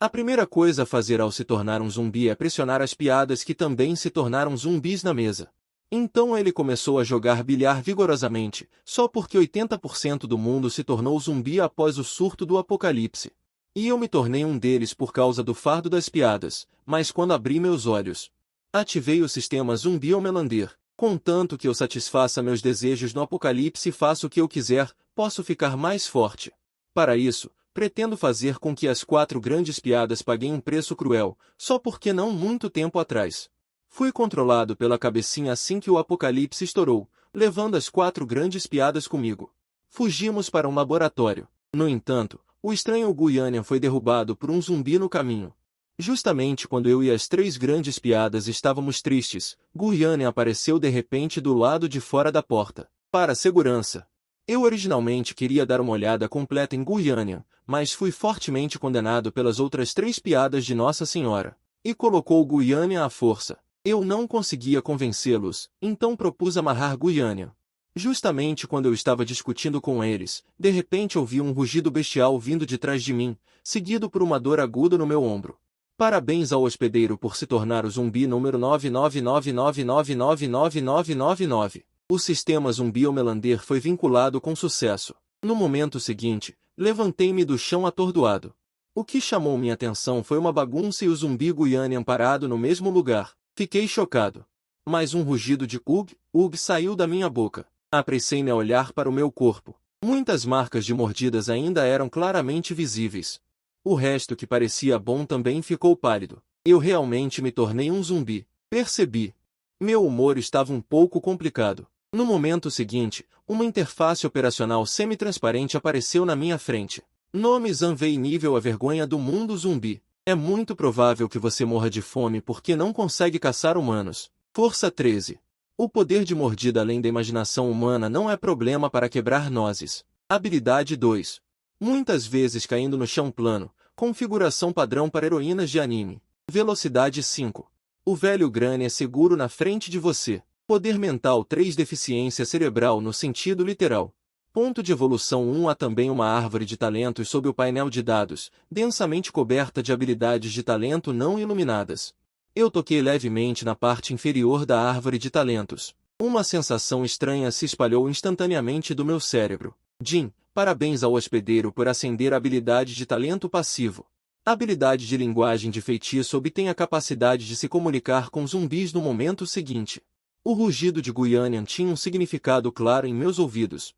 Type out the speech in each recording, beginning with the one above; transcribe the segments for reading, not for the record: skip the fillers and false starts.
A primeira coisa a fazer ao se tornar um zumbi é pressionar as piadas que também se tornaram zumbis na mesa. Então ele começou a jogar bilhar vigorosamente, só porque 80% do mundo se tornou zumbi após o surto do apocalipse. E eu me tornei um deles por causa do fardo das piadas, mas quando abri meus olhos, ativei o sistema Zumbi Homelander, contanto que eu satisfaça meus desejos no apocalipse e faça o que eu quiser, posso ficar mais forte. Para isso, pretendo fazer com que as 4 grandes piadas paguem um preço cruel, só porque não muito tempo atrás. Fui controlado pela cabecinha assim que o apocalipse estourou, levando as 4 grandes piadas comigo. Fugimos para um laboratório. No entanto, o estranho Guianian foi derrubado por um zumbi no caminho. Justamente quando eu e as 3 grandes piadas estávamos tristes, Guianian apareceu de repente do lado de fora da porta. Para segurança. Eu originalmente queria dar uma olhada completa em Guianian, mas fui fortemente condenado pelas outras 3 piadas de Nossa Senhora. E colocou Guianian à força. Eu não conseguia convencê-los, então propus amarrar Guianian. Justamente quando eu estava discutindo com eles, de repente ouvi um rugido bestial vindo de trás de mim, seguido por uma dor aguda no meu ombro. Parabéns ao hospedeiro por se tornar o zumbi número 99999999999. O sistema Zumbi Homelander foi vinculado com sucesso. No momento seguinte, levantei-me do chão atordoado. O que chamou minha atenção foi uma bagunça e o zumbi Guianian parado no mesmo lugar. Fiquei chocado. Mas um rugido de Ugh, Ugh saiu da minha boca. Apressei-me a olhar para o meu corpo. Muitas marcas de mordidas ainda eram claramente visíveis. O resto que parecia bom também ficou pálido. Eu realmente me tornei um zumbi. Percebi. Meu humor estava um pouco complicado. No momento seguinte, uma interface operacional semi-transparente apareceu na minha frente. Nome Zanvei nível a vergonha do mundo zumbi. É muito provável que você morra de fome porque não consegue caçar humanos. Força 13. O poder de mordida além da imaginação humana não é problema para quebrar nozes. Habilidade 2. Muitas vezes caindo no chão plano. Configuração padrão para heroínas de anime. Velocidade 5. O velho Granny é seguro na frente de você. Poder mental 3. Deficiência cerebral no sentido literal. Ponto de evolução 1. Há também uma árvore de talentos sob o painel de dados, densamente coberta de habilidades de talento não iluminadas. Eu toquei levemente na parte inferior da árvore de talentos. Uma sensação estranha se espalhou instantaneamente do meu cérebro. Jim, parabéns ao hospedeiro por acender a habilidade de talento passivo. A habilidade de linguagem de feitiço obtém a capacidade de se comunicar com zumbis no momento seguinte. O rugido de Guianian tinha um significado claro em meus ouvidos.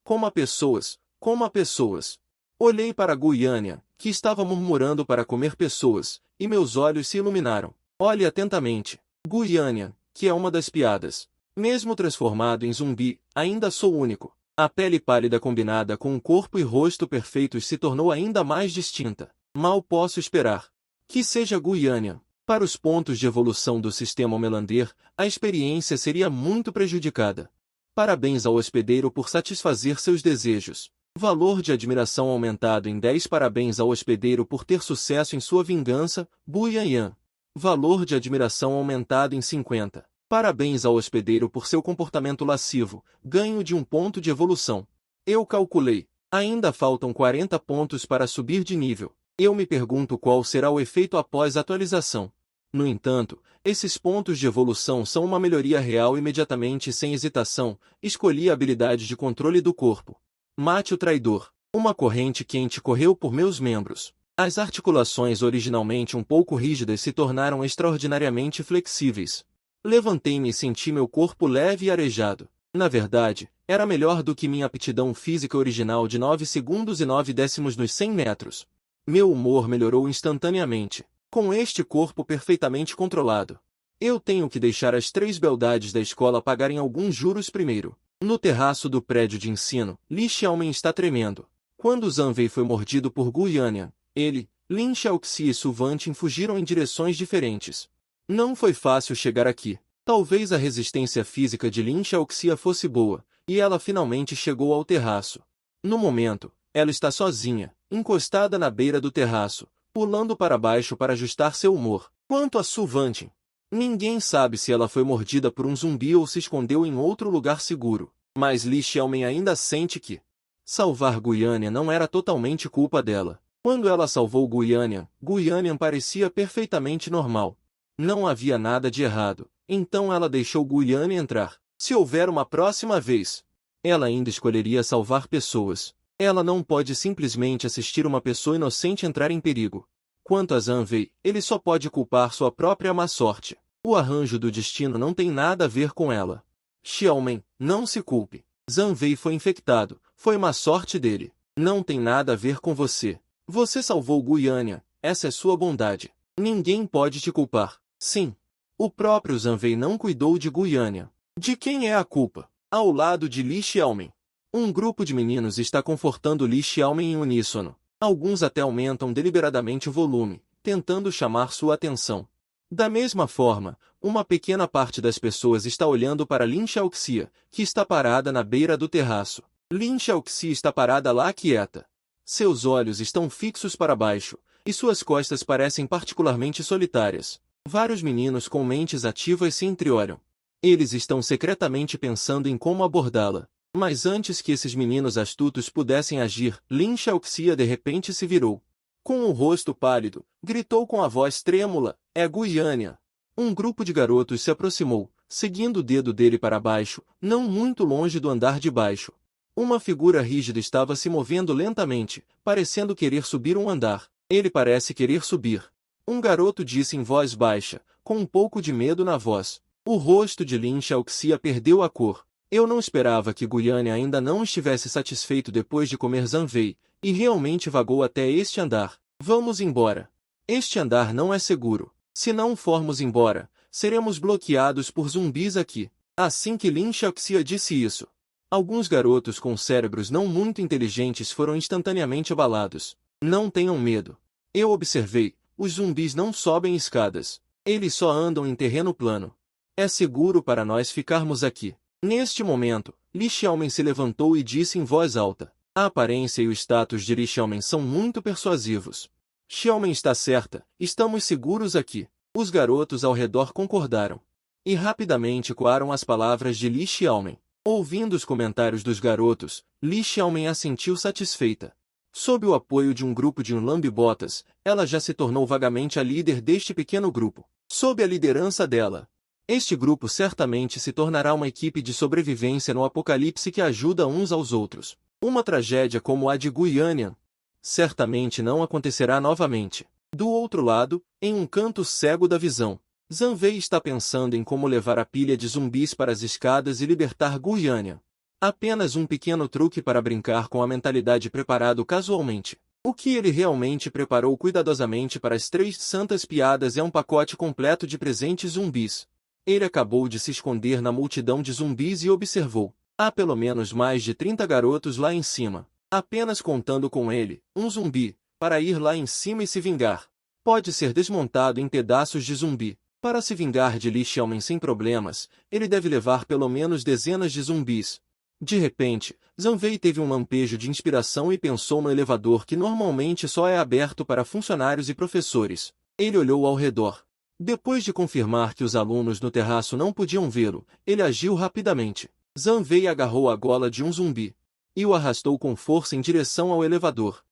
Coma pessoas, coma pessoas. Olhei para Guianian, que estava murmurando para comer pessoas, e meus olhos se iluminaram. Olhe atentamente. Guianian, que é uma das piadas. Mesmo transformado em zumbi, ainda sou único. A pele pálida combinada com um corpo e rosto perfeitos se tornou ainda mais distinta. Mal posso esperar que seja Guianian. Para os pontos de evolução do sistema Homelander, a experiência seria muito prejudicada. Parabéns ao hospedeiro por satisfazer seus desejos. Valor de admiração aumentado em 10. Parabéns ao hospedeiro por ter sucesso em sua vingança, Guianian. Valor de admiração aumentado em 50. Parabéns ao hospedeiro por seu comportamento lascivo, ganho de 1 ponto de evolução. Eu calculei. Ainda faltam 40 pontos para subir de nível. Eu me pergunto qual será o efeito após a atualização. No entanto, esses pontos de evolução são uma melhoria real. Imediatamente e sem hesitação, escolhi a habilidade de controle do corpo. Mate o traidor. Uma corrente quente correu por meus membros. As articulações originalmente um pouco rígidas se tornaram extraordinariamente flexíveis. Levantei-me e senti meu corpo leve e arejado. Na verdade, era melhor do que minha aptidão física original de 9 segundos e 9 décimos nos 100 metros. Meu humor melhorou instantaneamente. Com este corpo perfeitamente controlado, eu tenho que deixar as 3 beldades da escola pagarem alguns juros primeiro. No terraço do prédio de ensino, Li Xiaomen está tremendo. Quando Zanvei foi mordido por Guianian, ele, Lin Xiaoxi e Su Vantin fugiram em direções diferentes. Não foi fácil chegar aqui. Talvez a resistência física de Lin Xiaoxia fosse boa, e ela finalmente chegou ao terraço. No momento, ela está sozinha, encostada na beira do terraço, pulando para baixo para ajustar seu humor. Quanto a Su Vantin, ninguém sabe se ela foi mordida por um zumbi ou se escondeu em outro lugar seguro. Mas Li Xiaomen ainda sente que salvar Guianian não era totalmente culpa dela. Quando ela salvou Guiyanian, Guiyanian parecia perfeitamente normal. Não havia nada de errado, então ela deixou Guiyanian entrar. Se houver uma próxima vez, ela ainda escolheria salvar pessoas. Ela não pode simplesmente assistir uma pessoa inocente entrar em perigo. Quanto a Zhang Wei, ele só pode culpar sua própria má sorte. O arranjo do destino não tem nada a ver com ela. Xiaomen, não se culpe. Zhang Wei foi infectado, foi má sorte dele. Não tem nada a ver com você. Você salvou Guiyanian, essa é sua bondade. Ninguém pode te culpar. Sim. O próprio Zhang Wei não cuidou de Guiyanian. De quem é a culpa? Ao lado de Li Xiaomen. Um grupo de meninos está confortando Li Xiaomen em uníssono. Alguns até aumentam deliberadamente o volume, tentando chamar sua atenção. Da mesma forma, uma pequena parte das pessoas está olhando para Lin Xiaoxia, que está parada na beira do terraço. Lin Xiaoxia está parada lá quieta. Seus olhos estão fixos para baixo, e suas costas parecem particularmente solitárias. Vários meninos com mentes ativas se entreolham. Eles estão secretamente pensando em como abordá-la. Mas antes que esses meninos astutos pudessem agir, Lin Xiaoxia de repente se virou. Com o rosto pálido, gritou com a voz trêmula, é Guiyanian. Um grupo de garotos se aproximou, seguindo o dedo dele para baixo, não muito longe do andar de baixo. Uma figura rígida estava se movendo lentamente, parecendo querer subir um andar. Ele parece querer subir. Um garoto disse em voz baixa, com um pouco de medo na voz. O rosto de Lin Xiaoxia perdeu a cor. Eu não esperava que Guiyanian ainda não estivesse satisfeito depois de comer Zhang Wei, e realmente vagou até este andar. Vamos embora. Este andar não é seguro. Se não formos embora, seremos bloqueados por zumbis aqui. Assim que Lin Xiaoxia disse isso, alguns garotos com cérebros não muito inteligentes foram instantaneamente abalados. Não tenham medo. Eu observei, os zumbis não sobem escadas. Eles só andam em terreno plano. É seguro para nós ficarmos aqui. Neste momento, Li Xiaomen se levantou e disse em voz alta. A aparência e o status de Li Xiaomen são muito persuasivos. Xiaomen está certa, estamos seguros aqui. Os garotos ao redor concordaram. E rapidamente ecoaram as palavras de Li Xiaomen. Ouvindo os comentários dos garotos, Li Xiaomen assentiu satisfeita. Sob o apoio de um grupo de lambe-botas, ela já se tornou vagamente a líder deste pequeno grupo. Sob a liderança dela, este grupo certamente se tornará uma equipe de sobrevivência no apocalipse que ajuda uns aos outros. Uma tragédia como a de Guiyanian certamente não acontecerá novamente. Do outro lado, em um canto cego da visão, Zhang Wei está pensando em como levar a pilha de zumbis para as escadas e libertar Guiyanian. Apenas um pequeno truque para brincar com a mentalidade preparado casualmente. O que ele realmente preparou cuidadosamente para as 3 santas piadas é um pacote completo de presentes zumbis. Ele acabou de se esconder na multidão de zumbis e observou. Há pelo menos mais de 30 garotos lá em cima. Apenas contando com ele, um zumbi, para ir lá em cima e se vingar. Pode ser desmontado em pedaços de zumbi. Para se vingar de Li Xiaomen sem problemas, ele deve levar pelo menos dezenas de zumbis. De repente, Zhang Wei teve um lampejo de inspiração e pensou no elevador que normalmente só é aberto para funcionários e professores. Ele olhou ao redor. Depois de confirmar que os alunos no terraço não podiam vê-lo, ele agiu rapidamente. Zhang Wei agarrou a gola de um zumbi e o arrastou com força em direção ao elevador.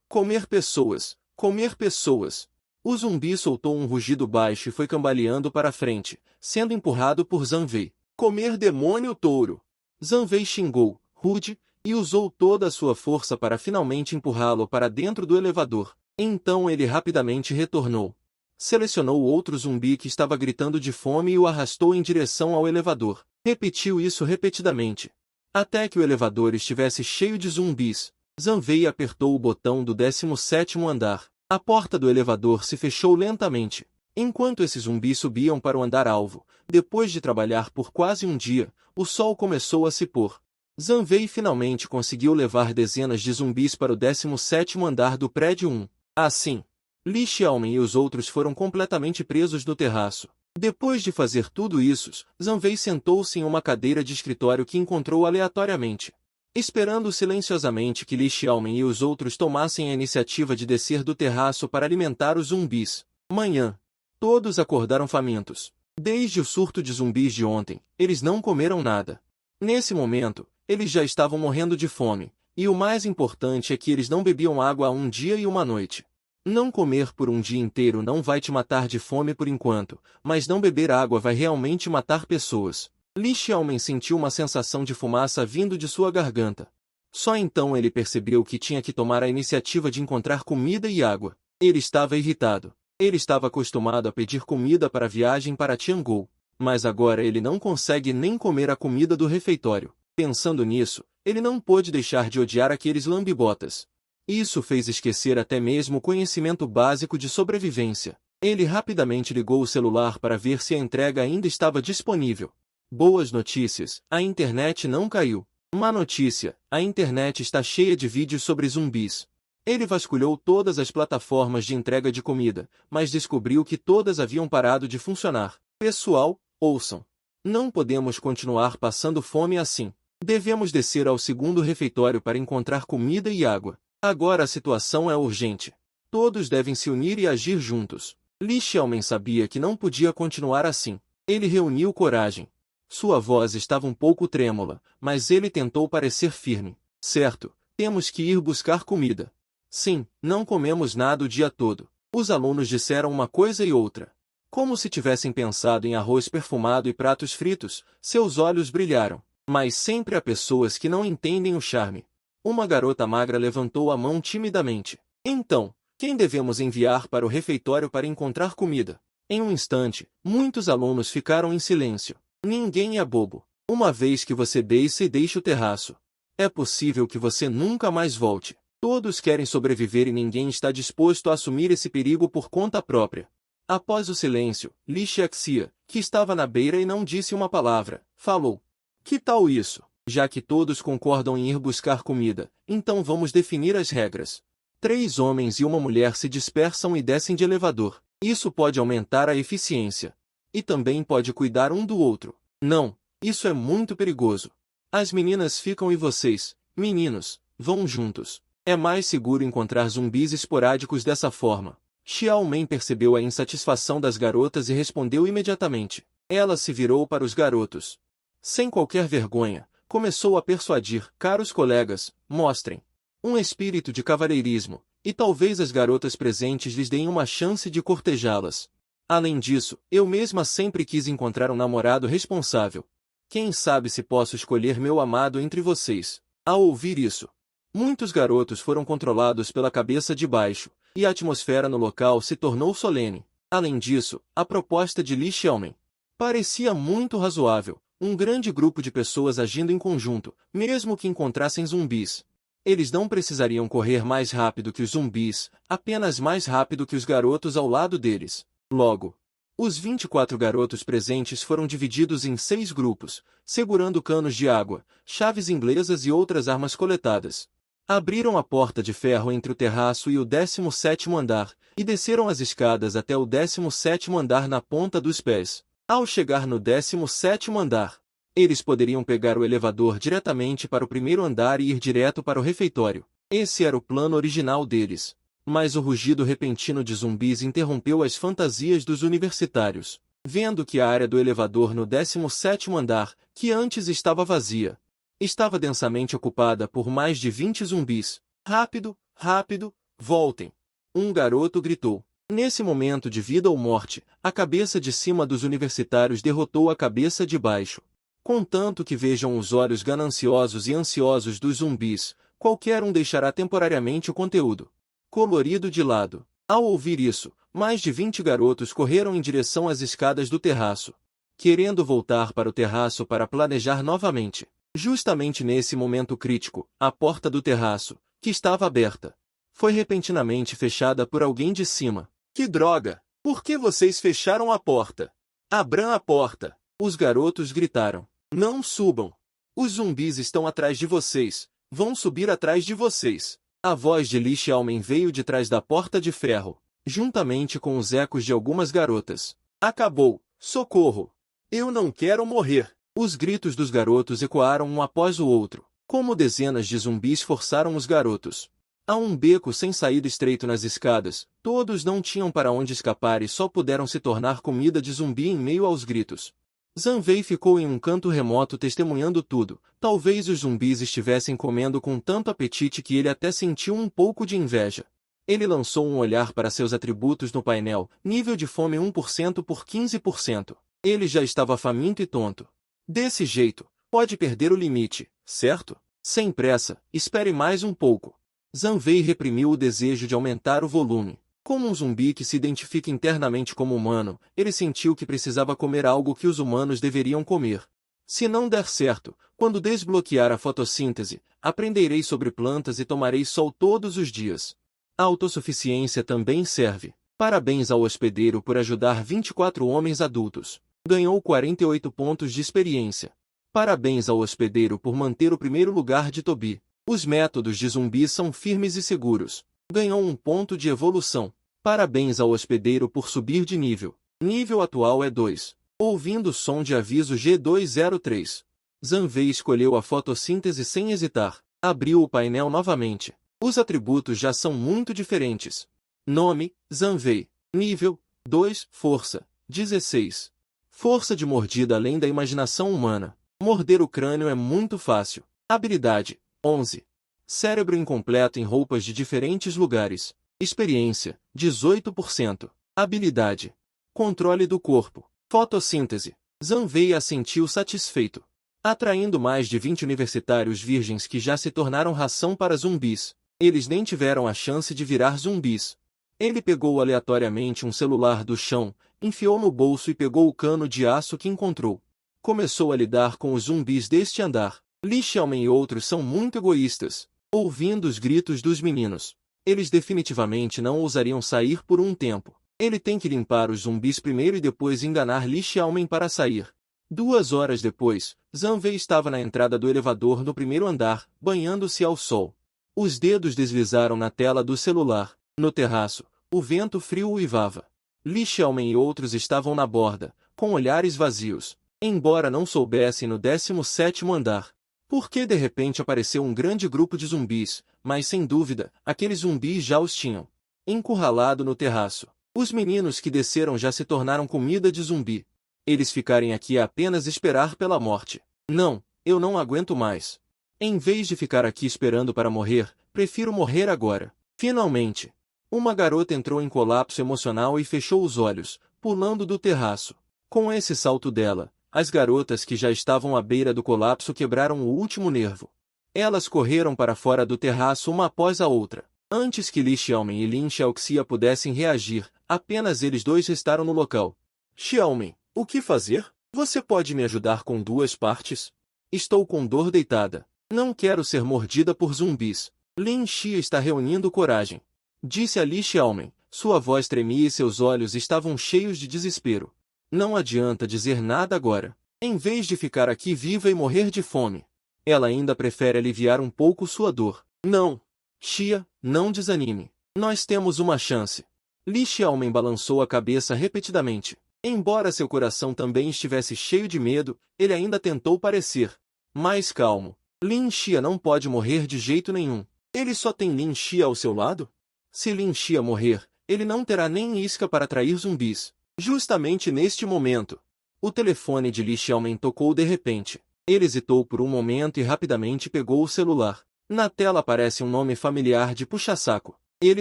Comer pessoas, comer pessoas. O zumbi soltou um rugido baixo e foi cambaleando para a frente, sendo empurrado por Zhang Wei. Comer demônio touro! Zhang Wei xingou, rude, e usou toda a sua força para finalmente empurrá-lo para dentro do elevador. Então ele rapidamente retornou. Selecionou outro zumbi que estava gritando de fome e o arrastou em direção ao elevador. Repetiu isso repetidamente. Até que o elevador estivesse cheio de zumbis, Zhang Wei apertou o botão do 17º andar. A porta do elevador se fechou lentamente. Enquanto esses zumbis subiam para o andar-alvo, depois de trabalhar por quase um dia, o sol começou a se pôr. Zhang Wei finalmente conseguiu levar dezenas de zumbis para o 17º andar do prédio 1. Assim, Li Xiaomen e os outros foram completamente presos no terraço. Depois de fazer tudo isso, Zhang Wei sentou-se em uma cadeira de escritório que encontrou aleatoriamente, esperando silenciosamente que Li Xiaomen e os outros tomassem a iniciativa de descer do terraço para alimentar os zumbis. Manhã. Todos acordaram famintos. Desde o surto de zumbis de ontem, eles não comeram nada. Nesse momento, eles já estavam morrendo de fome, E o mais importante é que eles não bebiam água há um dia e uma noite. Não comer por um dia inteiro não vai te matar de fome por enquanto, mas não beber água vai realmente matar pessoas. Li Xiaomen sentiu uma sensação de fumaça vindo de sua garganta. Só então ele percebeu que tinha que tomar a iniciativa de encontrar comida e água. Ele estava irritado. Ele estava acostumado a pedir comida para a viagem para Tiangou, mas agora ele não consegue nem comer a comida do refeitório. Pensando nisso, ele não pôde deixar de odiar aqueles lambibotas. Isso fez esquecer até mesmo o conhecimento básico de sobrevivência. Ele rapidamente ligou o celular para ver se a entrega ainda estava disponível. Boas notícias, a internet não caiu. Má notícia, a internet está cheia de vídeos sobre zumbis. Ele vasculhou todas as plataformas de entrega de comida, mas descobriu que todas haviam parado de funcionar. Pessoal, ouçam. Não podemos continuar passando fome assim. Devemos descer ao segundo refeitório para encontrar comida e água. Agora a situação é urgente. Todos devem se unir e agir juntos. Li Xiaomen sabia que não podia continuar assim. Ele reuniu coragem. Sua voz estava um pouco trêmula, mas ele tentou parecer firme. Certo, temos que ir buscar comida. Sim, não comemos nada o dia todo. Os alunos disseram uma coisa e outra. Como se tivessem pensado em arroz perfumado e pratos fritos, seus olhos brilharam. Mas sempre há pessoas que não entendem o charme. Uma garota magra levantou a mão timidamente. Então, quem devemos enviar para o refeitório para encontrar comida? Em um instante, muitos alunos ficaram em silêncio. Ninguém é bobo. Uma vez que você deixa o terraço, é possível que você nunca mais volte. Todos querem sobreviver e ninguém está disposto a assumir esse perigo por conta própria. Após o silêncio, Li Xiaxia, que estava na beira e não disse uma palavra, falou. Que tal isso? Já que todos concordam em ir buscar comida, então vamos definir as regras. 3 homens e uma mulher se dispersam e descem de elevador. Isso pode aumentar a eficiência. E também pode cuidar um do outro. Não, isso é muito perigoso. As meninas ficam e vocês, meninos, vão juntos. É mais seguro encontrar zumbis esporádicos dessa forma. Xiao Men percebeu a insatisfação das garotas e respondeu imediatamente. Ela se virou para os garotos. Sem qualquer vergonha, começou a persuadir, caros colegas, mostrem um espírito de cavalheirismo, e talvez as garotas presentes lhes deem uma chance de cortejá-las. Além disso, eu mesma sempre quis encontrar um namorado responsável. Quem sabe se posso escolher meu amado entre vocês? Ao ouvir isso, muitos garotos foram controlados pela cabeça de baixo, e a atmosfera no local se tornou solene. Além disso, a proposta de Li Xiaomen parecia muito razoável. Um grande grupo de pessoas agindo em conjunto, mesmo que encontrassem zumbis. Eles não precisariam correr mais rápido que os zumbis, apenas mais rápido que os garotos ao lado deles. Logo, os 24 garotos presentes foram divididos em 6 grupos, segurando canos de água, chaves inglesas e outras armas coletadas. Abriram a porta de ferro entre o terraço e o 17º andar, e desceram as escadas até o 17º andar na ponta dos pés. Ao chegar no 17º andar, eles poderiam pegar o elevador diretamente para o primeiro andar e ir direto para o refeitório. Esse era o plano original deles. Mas o rugido repentino de zumbis interrompeu as fantasias dos universitários. Vendo que a área do elevador no 17º andar, que antes estava vazia, estava densamente ocupada por mais de 20 zumbis. Rápido, rápido, voltem! Um garoto gritou. Nesse momento de vida ou morte, a cabeça de cima dos universitários derrotou a cabeça de baixo. Contanto que vejam os olhos gananciosos e ansiosos dos zumbis, qualquer um deixará temporariamente o conteúdo colorido de lado. Ao ouvir isso, mais de 20 garotos correram em direção às escadas do terraço, querendo voltar para o terraço para planejar novamente. Justamente nesse momento crítico, a porta do terraço, que estava aberta, foi repentinamente fechada por alguém de cima. Que droga! Por que vocês fecharam a porta? Abram a porta! Os garotos gritaram. Não subam! Os zumbis estão atrás de vocês. Vão subir atrás de vocês. A voz de Li Xiaomen veio de trás da porta de ferro, juntamente com os ecos de algumas garotas. Acabou! Socorro! Eu não quero morrer! Os gritos dos garotos ecoaram um após o outro, como dezenas de zumbis forçaram os garotos. Há um beco sem saída estreito nas escadas, todos não tinham para onde escapar e só puderam se tornar comida de zumbi em meio aos gritos. Zhang Wei ficou em um canto remoto testemunhando tudo. Talvez os zumbis estivessem comendo com tanto apetite que ele até sentiu um pouco de inveja. Ele lançou um olhar para seus atributos no painel, nível de fome 1% por 15%. Ele já estava faminto e tonto. Desse jeito, pode perder o limite, certo? Sem pressa, espere mais um pouco. Zhang Wei reprimiu o desejo de aumentar o volume. Como um zumbi que se identifica internamente como humano, ele sentiu que precisava comer algo que os humanos deveriam comer. Se não der certo, quando desbloquear a fotossíntese, aprenderei sobre plantas e tomarei sol todos os dias. A autossuficiência também serve. Parabéns ao hospedeiro por ajudar 24 homens adultos. Ganhou 48 pontos de experiência. Parabéns ao hospedeiro por manter o primeiro lugar de Tobi. Os métodos de zumbi são firmes e seguros. Ganhou 1 ponto de evolução. Parabéns ao hospedeiro por subir de nível. Nível atual é 2. Ouvindo som de aviso G203. Zhang Wei escolheu a fotossíntese sem hesitar. Abriu o painel novamente. Os atributos já são muito diferentes. Nome, Zhang Wei. Nível, 2, Força, 16. Força de mordida além da imaginação humana. Morder o crânio é muito fácil. Habilidade, 11. Cérebro incompleto em roupas de diferentes lugares. Experiência, 18%. Habilidade. Controle do corpo. Fotossíntese. Zhang Wei assentiu satisfeito. Atraindo mais de 20 universitários virgens que já se tornaram ração para zumbis. Eles nem tiveram a chance de virar zumbis. Ele pegou aleatoriamente um celular do chão, enfiou no bolso e pegou o cano de aço que encontrou. Começou a lidar com os zumbis deste andar. Li Xiaomen e outros são muito egoístas. Ouvindo os gritos dos meninos, eles definitivamente não ousariam sair por um tempo. Ele tem que limpar os zumbis primeiro e depois enganar Li Xiaomen para sair. 2 horas depois, Zhang Wei estava na entrada do elevador no primeiro andar, banhando-se ao sol. Os dedos deslizaram na tela do celular. No terraço, o vento frio uivava. Li Xiaomen e outros estavam na borda, com olhares vazios, embora não soubessem no 17º andar. Por que de repente apareceu um grande grupo de zumbis, mas sem dúvida, aqueles zumbis já os tinham encurralado no terraço. Os meninos que desceram já se tornaram comida de zumbi. Eles ficarem aqui a apenas esperar pela morte. Não, eu não aguento mais. Em vez de ficar aqui esperando para morrer, prefiro morrer agora. Finalmente, uma garota entrou em colapso emocional e fechou os olhos, pulando do terraço. Com esse salto dela, as garotas que já estavam à beira do colapso quebraram o último nervo. Elas correram para fora do terraço uma após a outra. Antes que Li Xiaomen e Lin Xiaoxia pudessem reagir, apenas eles dois restaram no local. Xiaomen, o que fazer? Você pode me ajudar com 2 partes? Estou com dor deitada. Não quero ser mordida por zumbis. Lin Xia está reunindo coragem. Disse a Li Xiaomen. Sua voz tremia e seus olhos estavam cheios de desespero. Não adianta dizer nada agora. Em vez de ficar aqui viva e morrer de fome, ela ainda prefere aliviar um pouco sua dor. Não. Xia, não desanime. Nós temos uma chance. Li Xiaomen balançou a cabeça repetidamente. Embora seu coração também estivesse cheio de medo, ele ainda tentou parecer mais calmo. Lin Xia não pode morrer de jeito nenhum. Ele só tem Lin Xia ao seu lado? Se Lin Xia morrer, ele não terá nem isca para atrair zumbis. Justamente neste momento, o telefone de Li Xiaomen tocou de repente. Ele hesitou por um momento e rapidamente pegou o celular. Na tela aparece um nome familiar de puxa-saco. Ele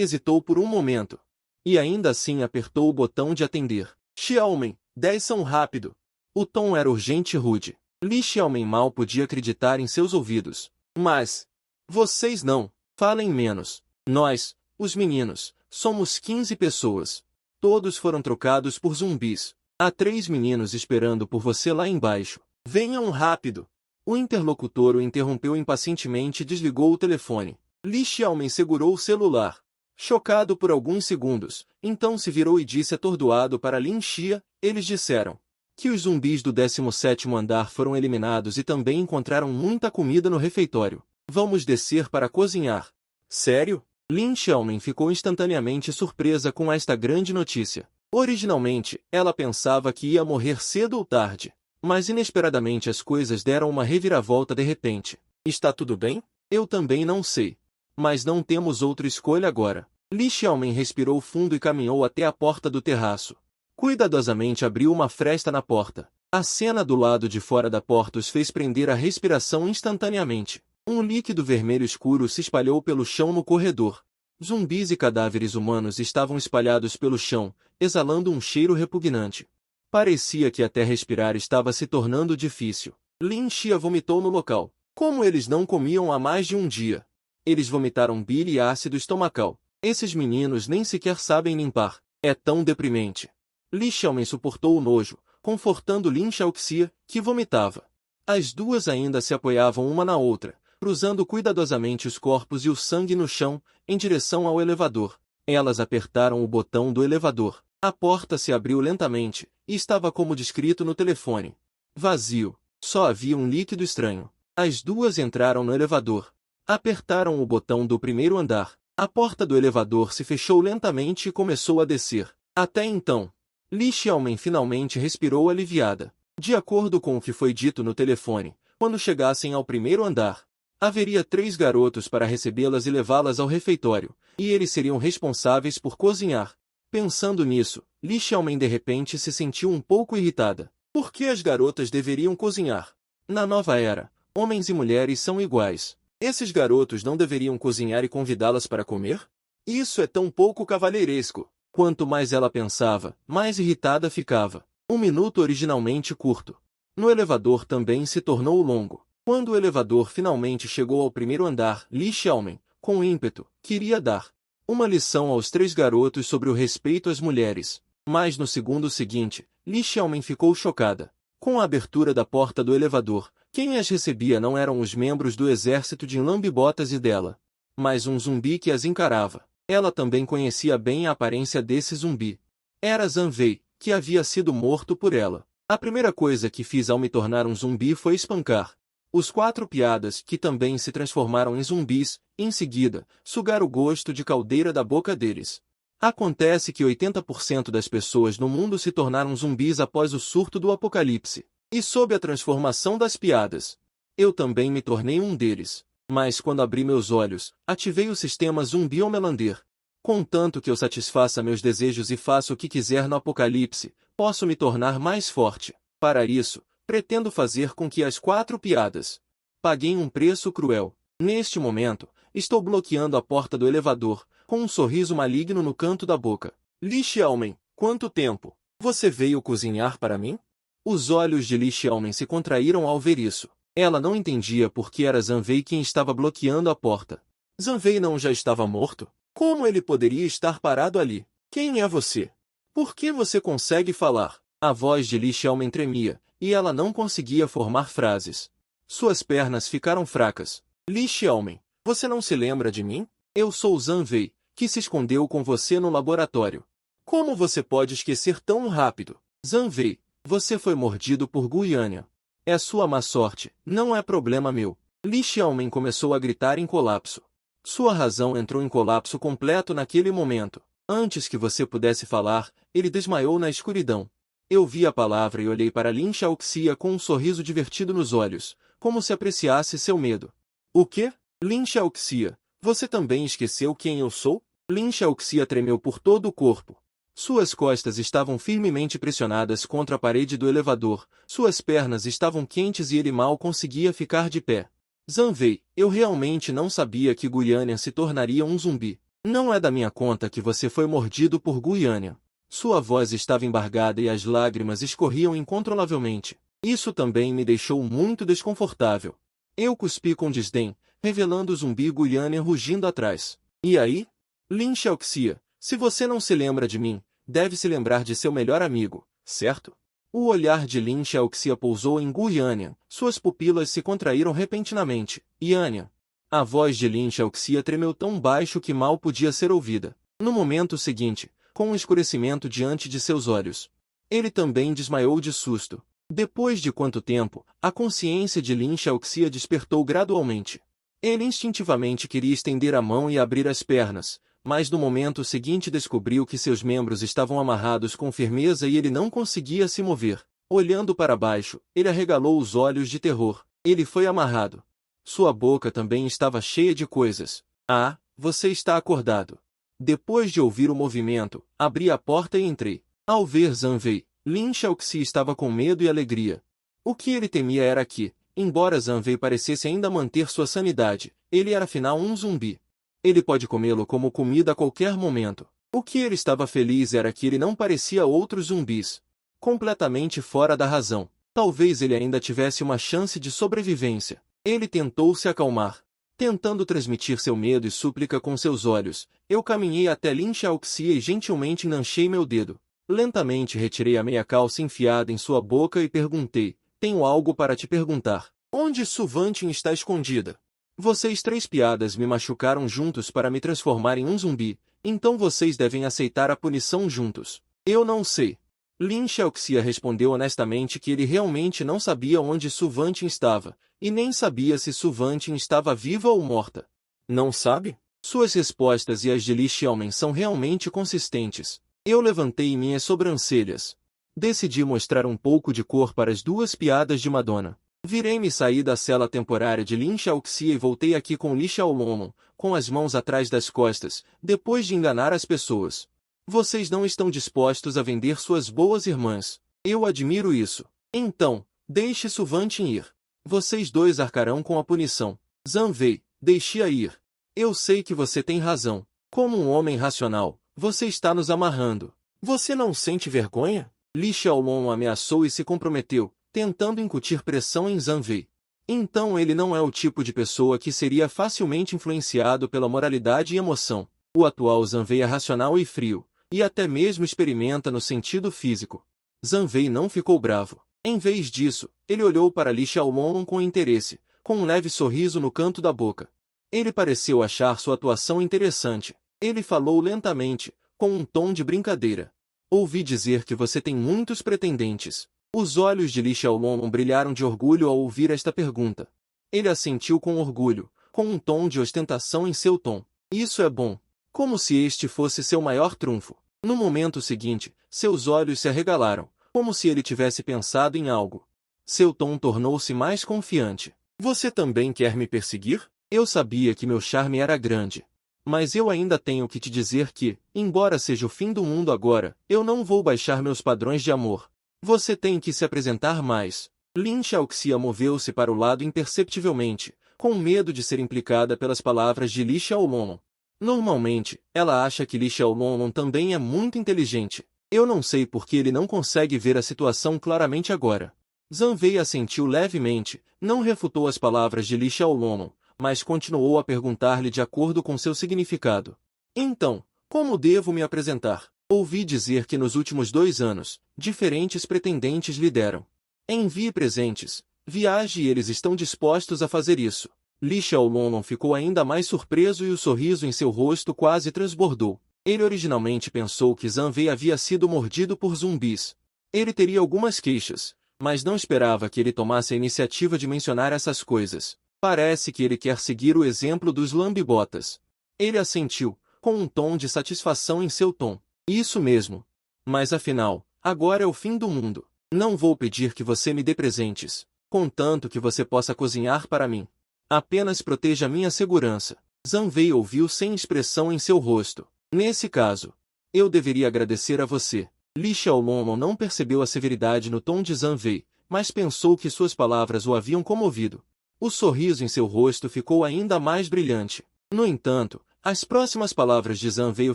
hesitou por um momento. E ainda assim apertou o botão de atender. Xiaomen, 10 são rápido. O tom era urgente e rude. Li Xiaomen mal podia acreditar em seus ouvidos. Mas, vocês não, falem menos. Nós, os meninos, somos 15 pessoas. Todos foram trocados por zumbis. Há 3 meninos esperando por você lá embaixo. Venham rápido. O interlocutor o interrompeu impacientemente e desligou o telefone. Li Xiaomen segurou o celular. Chocado por alguns segundos, então se virou e disse atordoado para Lin Xia. Eles disseram que os zumbis do 17º andar foram eliminados e também encontraram muita comida no refeitório. Vamos descer para cozinhar. Sério? Lin Xiaomen ficou instantaneamente surpresa com esta grande notícia. Originalmente, ela pensava que ia morrer cedo ou tarde. Mas inesperadamente as coisas deram uma reviravolta de repente. Está tudo bem? Eu também não sei. Mas não temos outra escolha agora. Li Xiaomen respirou fundo e caminhou até a porta do terraço. Cuidadosamente abriu uma fresta na porta. A cena do lado de fora da porta os fez prender a respiração instantaneamente. Um líquido vermelho escuro se espalhou pelo chão no corredor. Zumbis e cadáveres humanos estavam espalhados pelo chão, exalando um cheiro repugnante. Parecia que até respirar estava se tornando difícil. Lin Xia vomitou no local. Como eles não comiam há mais de um dia? Eles vomitaram bile e ácido estomacal. Esses meninos nem sequer sabem limpar. É tão deprimente. Li Xiaomen suportou o nojo, confortando Lin Xiaoxia, que vomitava. As duas ainda se apoiavam uma na outra, cruzando cuidadosamente os corpos e o sangue no chão, em direção ao elevador. Elas apertaram o botão do elevador. A porta se abriu lentamente, e estava como descrito no telefone. Vazio. Só havia um líquido estranho. As duas entraram no elevador. Apertaram o botão do primeiro andar. A porta do elevador se fechou lentamente e começou a descer. Até então, Li Xiaomen finalmente respirou aliviada. De acordo com o que foi dito no telefone, quando chegassem ao primeiro andar, haveria 3 garotos para recebê-las e levá-las ao refeitório, e eles seriam responsáveis por cozinhar. Pensando nisso, Li Xiaomen de repente se sentiu um pouco irritada. Por que as garotas deveriam cozinhar? Na nova era, homens e mulheres são iguais. Esses garotos não deveriam cozinhar e convidá-las para comer? Isso é tão pouco cavalheiresco. Quanto mais ela pensava, mais irritada ficava. 1 minuto originalmente curto. No elevador também se tornou longo. Quando o elevador finalmente chegou ao primeiro andar, Li Xiaomen, com ímpeto, queria dar uma lição aos 3 garotos sobre o respeito às mulheres. Mas no segundo seguinte, Li Xiaomen ficou chocada. Com a abertura da porta do elevador, quem as recebia não eram os membros do exército de lambibotas e dela, mas um zumbi que as encarava. Ela também conhecia bem a aparência desse zumbi. Era Zhang Wei, que havia sido morto por ela. A primeira coisa que fiz ao me tornar um zumbi foi espancar os 4 piadas, que também se transformaram em zumbis, em seguida, sugar o gosto de caldeira da boca deles. Acontece que 80% das pessoas no mundo se tornaram zumbis após o surto do apocalipse, e sob a transformação das piadas. Eu também me tornei um deles. Mas quando abri meus olhos, ativei o sistema Zumbi Homelander. Contanto que eu satisfaça meus desejos e faça o que quiser no apocalipse, posso me tornar mais forte. Para isso, pretendo fazer com que as 4 piadas paguem um preço cruel. Neste momento, estou bloqueando a porta do elevador, com um sorriso maligno no canto da boca. Li Xiaomen, quanto tempo? Você veio cozinhar para mim? Os olhos de Li Xiaomen se contraíram ao ver isso. Ela não entendia por que era Zhang Wei quem estava bloqueando a porta. Zhang Wei não já estava morto? Como ele poderia estar parado ali? Quem é você? Por que você consegue falar? A voz de Li Xiaomen tremia, e ela não conseguia formar frases. Suas pernas ficaram fracas. Li Xiaomen, você não se lembra de mim? Eu sou Zhang Wei, que se escondeu com você no laboratório. Como você pode esquecer tão rápido? Zhang Wei, você foi mordido por Guiânia. É sua má sorte, não é problema meu. Li Xiaomen começou a gritar em colapso. Sua razão entrou em colapso completo naquele momento. Antes que você pudesse falar, ele desmaiou na escuridão. Eu vi a palavra e olhei para Lin Xiaoxia com um sorriso divertido nos olhos, como se apreciasse seu medo. O quê? Lin Xiaoxia, você também esqueceu quem eu sou? Lin Xiaoxia tremeu por todo o corpo. Suas costas estavam firmemente pressionadas contra a parede do elevador, suas pernas estavam quentes e ele mal conseguia ficar de pé. Zhang Wei, eu realmente não sabia que Guiânia se tornaria um zumbi. Não é da minha conta que você foi mordido por Guiânia. Sua voz estava embargada e as lágrimas escorriam incontrolavelmente. Isso também me deixou muito desconfortável. Eu cuspi com desdém, revelando o zumbi Guiânia rugindo atrás. E aí? Lin Xiaoxia, se você não se lembra de mim, deve se lembrar de seu melhor amigo, certo? O olhar de Lin Xiaoxia pousou em Guiânia, suas pupilas se contraíram repentinamente. Yânia. A voz de Lin Xiaoxia tremeu tão baixo que mal podia ser ouvida. No momento seguinte, com um escurecimento diante de seus olhos, ele também desmaiou de susto. Depois de quanto tempo, a consciência de Lin Xiaoxia despertou gradualmente. Ele instintivamente queria estender a mão e abrir as pernas, mas no momento seguinte descobriu que seus membros estavam amarrados com firmeza e ele não conseguia se mover. Olhando para baixo, ele arregalou os olhos de terror. Ele foi amarrado. Sua boca também estava cheia de coisas. Ah, você está acordado. Depois de ouvir o movimento, abri a porta e entrei. Ao ver Zhang Wei, Lin Xiaoxi estava com medo e alegria. O que ele temia era que, embora Zhang Wei parecesse ainda manter sua sanidade, ele era afinal um zumbi. Ele pode comê-lo como comida a qualquer momento. O que ele estava feliz era que ele não parecia outros zumbis. Completamente fora da razão. Talvez ele ainda tivesse uma chance de sobrevivência. Ele tentou se acalmar. Tentando transmitir seu medo e súplica com seus olhos, eu caminhei até Lin Xiaoxi e gentilmente enganchei meu dedo. Lentamente retirei a meia calça enfiada em sua boca e perguntei, tenho algo para te perguntar. Onde Su Vanting está escondida? Vocês 3 piadas me machucaram juntos para me transformar em um zumbi, então vocês devem aceitar a punição juntos. Eu não sei. Lin Xiaoxia respondeu honestamente que ele realmente não sabia onde Su Vanting estava, e nem sabia se Su Vanting estava viva ou morta. Não sabe? Suas respostas e as de Li Xiaomen são realmente consistentes. Eu levantei minhas sobrancelhas. Decidi mostrar um pouco de cor para as 2 piadas de Madonna. Virei-me e saí da cela temporária de Lin Xiaoxia e voltei aqui com Li Xiaolong, com as mãos atrás das costas, depois de enganar as pessoas. Vocês não estão dispostos a vender suas boas irmãs. Eu admiro isso. Então, deixe Su Vanting ir. Vocês 2 arcarão com a punição. Zhang Wei, deixe-a ir. Eu sei que você tem razão. Como um homem racional, você está nos amarrando. Você não sente vergonha? Li Xiaolong ameaçou e se comprometeu, tentando incutir pressão em Zhang Wei. Então ele não é o tipo de pessoa que seria facilmente influenciado pela moralidade e emoção. O atual Zhang Wei é racional e frio, e até mesmo experimenta no sentido físico. Zhang Wei não ficou bravo. Em vez disso, ele olhou para Li Xiaolong com interesse, com um leve sorriso no canto da boca. Ele pareceu achar sua atuação interessante. Ele falou lentamente, com um tom de brincadeira. Ouvi dizer que você tem muitos pretendentes. Os olhos de Li Xiaolong brilharam de orgulho ao ouvir esta pergunta. Ele assentiu com orgulho, com um tom de ostentação em seu tom. Isso é bom. Como se este fosse seu maior trunfo. No momento seguinte, seus olhos se arregalaram, como se ele tivesse pensado em algo. Seu tom tornou-se mais confiante. Você também quer me perseguir? Eu sabia que meu charme era grande. Mas eu ainda tenho que te dizer que, embora seja o fim do mundo agora, eu não vou baixar meus padrões de amor. Você tem que se apresentar mais. Lin Xiaoxia moveu-se para o lado imperceptivelmente, com medo de ser implicada pelas palavras de Li Xiaolong. Normalmente, ela acha que Li Xiaolong também é muito inteligente. Eu não sei por que ele não consegue ver a situação claramente agora. Zhang Wei assentiu levemente, não refutou as palavras de Li Xiaolong, mas continuou a perguntar-lhe de acordo com seu significado. Então, como devo me apresentar? Ouvi dizer que nos últimos 2 anos, diferentes pretendentes lhe deram. Envie presentes, viaje e eles estão dispostos a fazer isso. Li Xiaolong ficou ainda mais surpreso e o sorriso em seu rosto quase transbordou. Ele originalmente pensou que Zhang Wei havia sido mordido por zumbis. Ele teria algumas queixas, mas não esperava que ele tomasse a iniciativa de mencionar essas coisas. Parece que ele quer seguir o exemplo dos lambibotas. Ele assentiu, com um tom de satisfação em seu tom. Isso mesmo. Mas afinal, agora é o fim do mundo. Não vou pedir que você me dê presentes, contanto que você possa cozinhar para mim. Apenas proteja minha segurança. Zhang Wei ouviu sem expressão em seu rosto. Nesse caso, eu deveria agradecer a você. Li Xiaolong não percebeu a severidade no tom de Zhang Wei, mas pensou que suas palavras o haviam comovido. O sorriso em seu rosto ficou ainda mais brilhante. No entanto, as próximas palavras de Zhang Wei o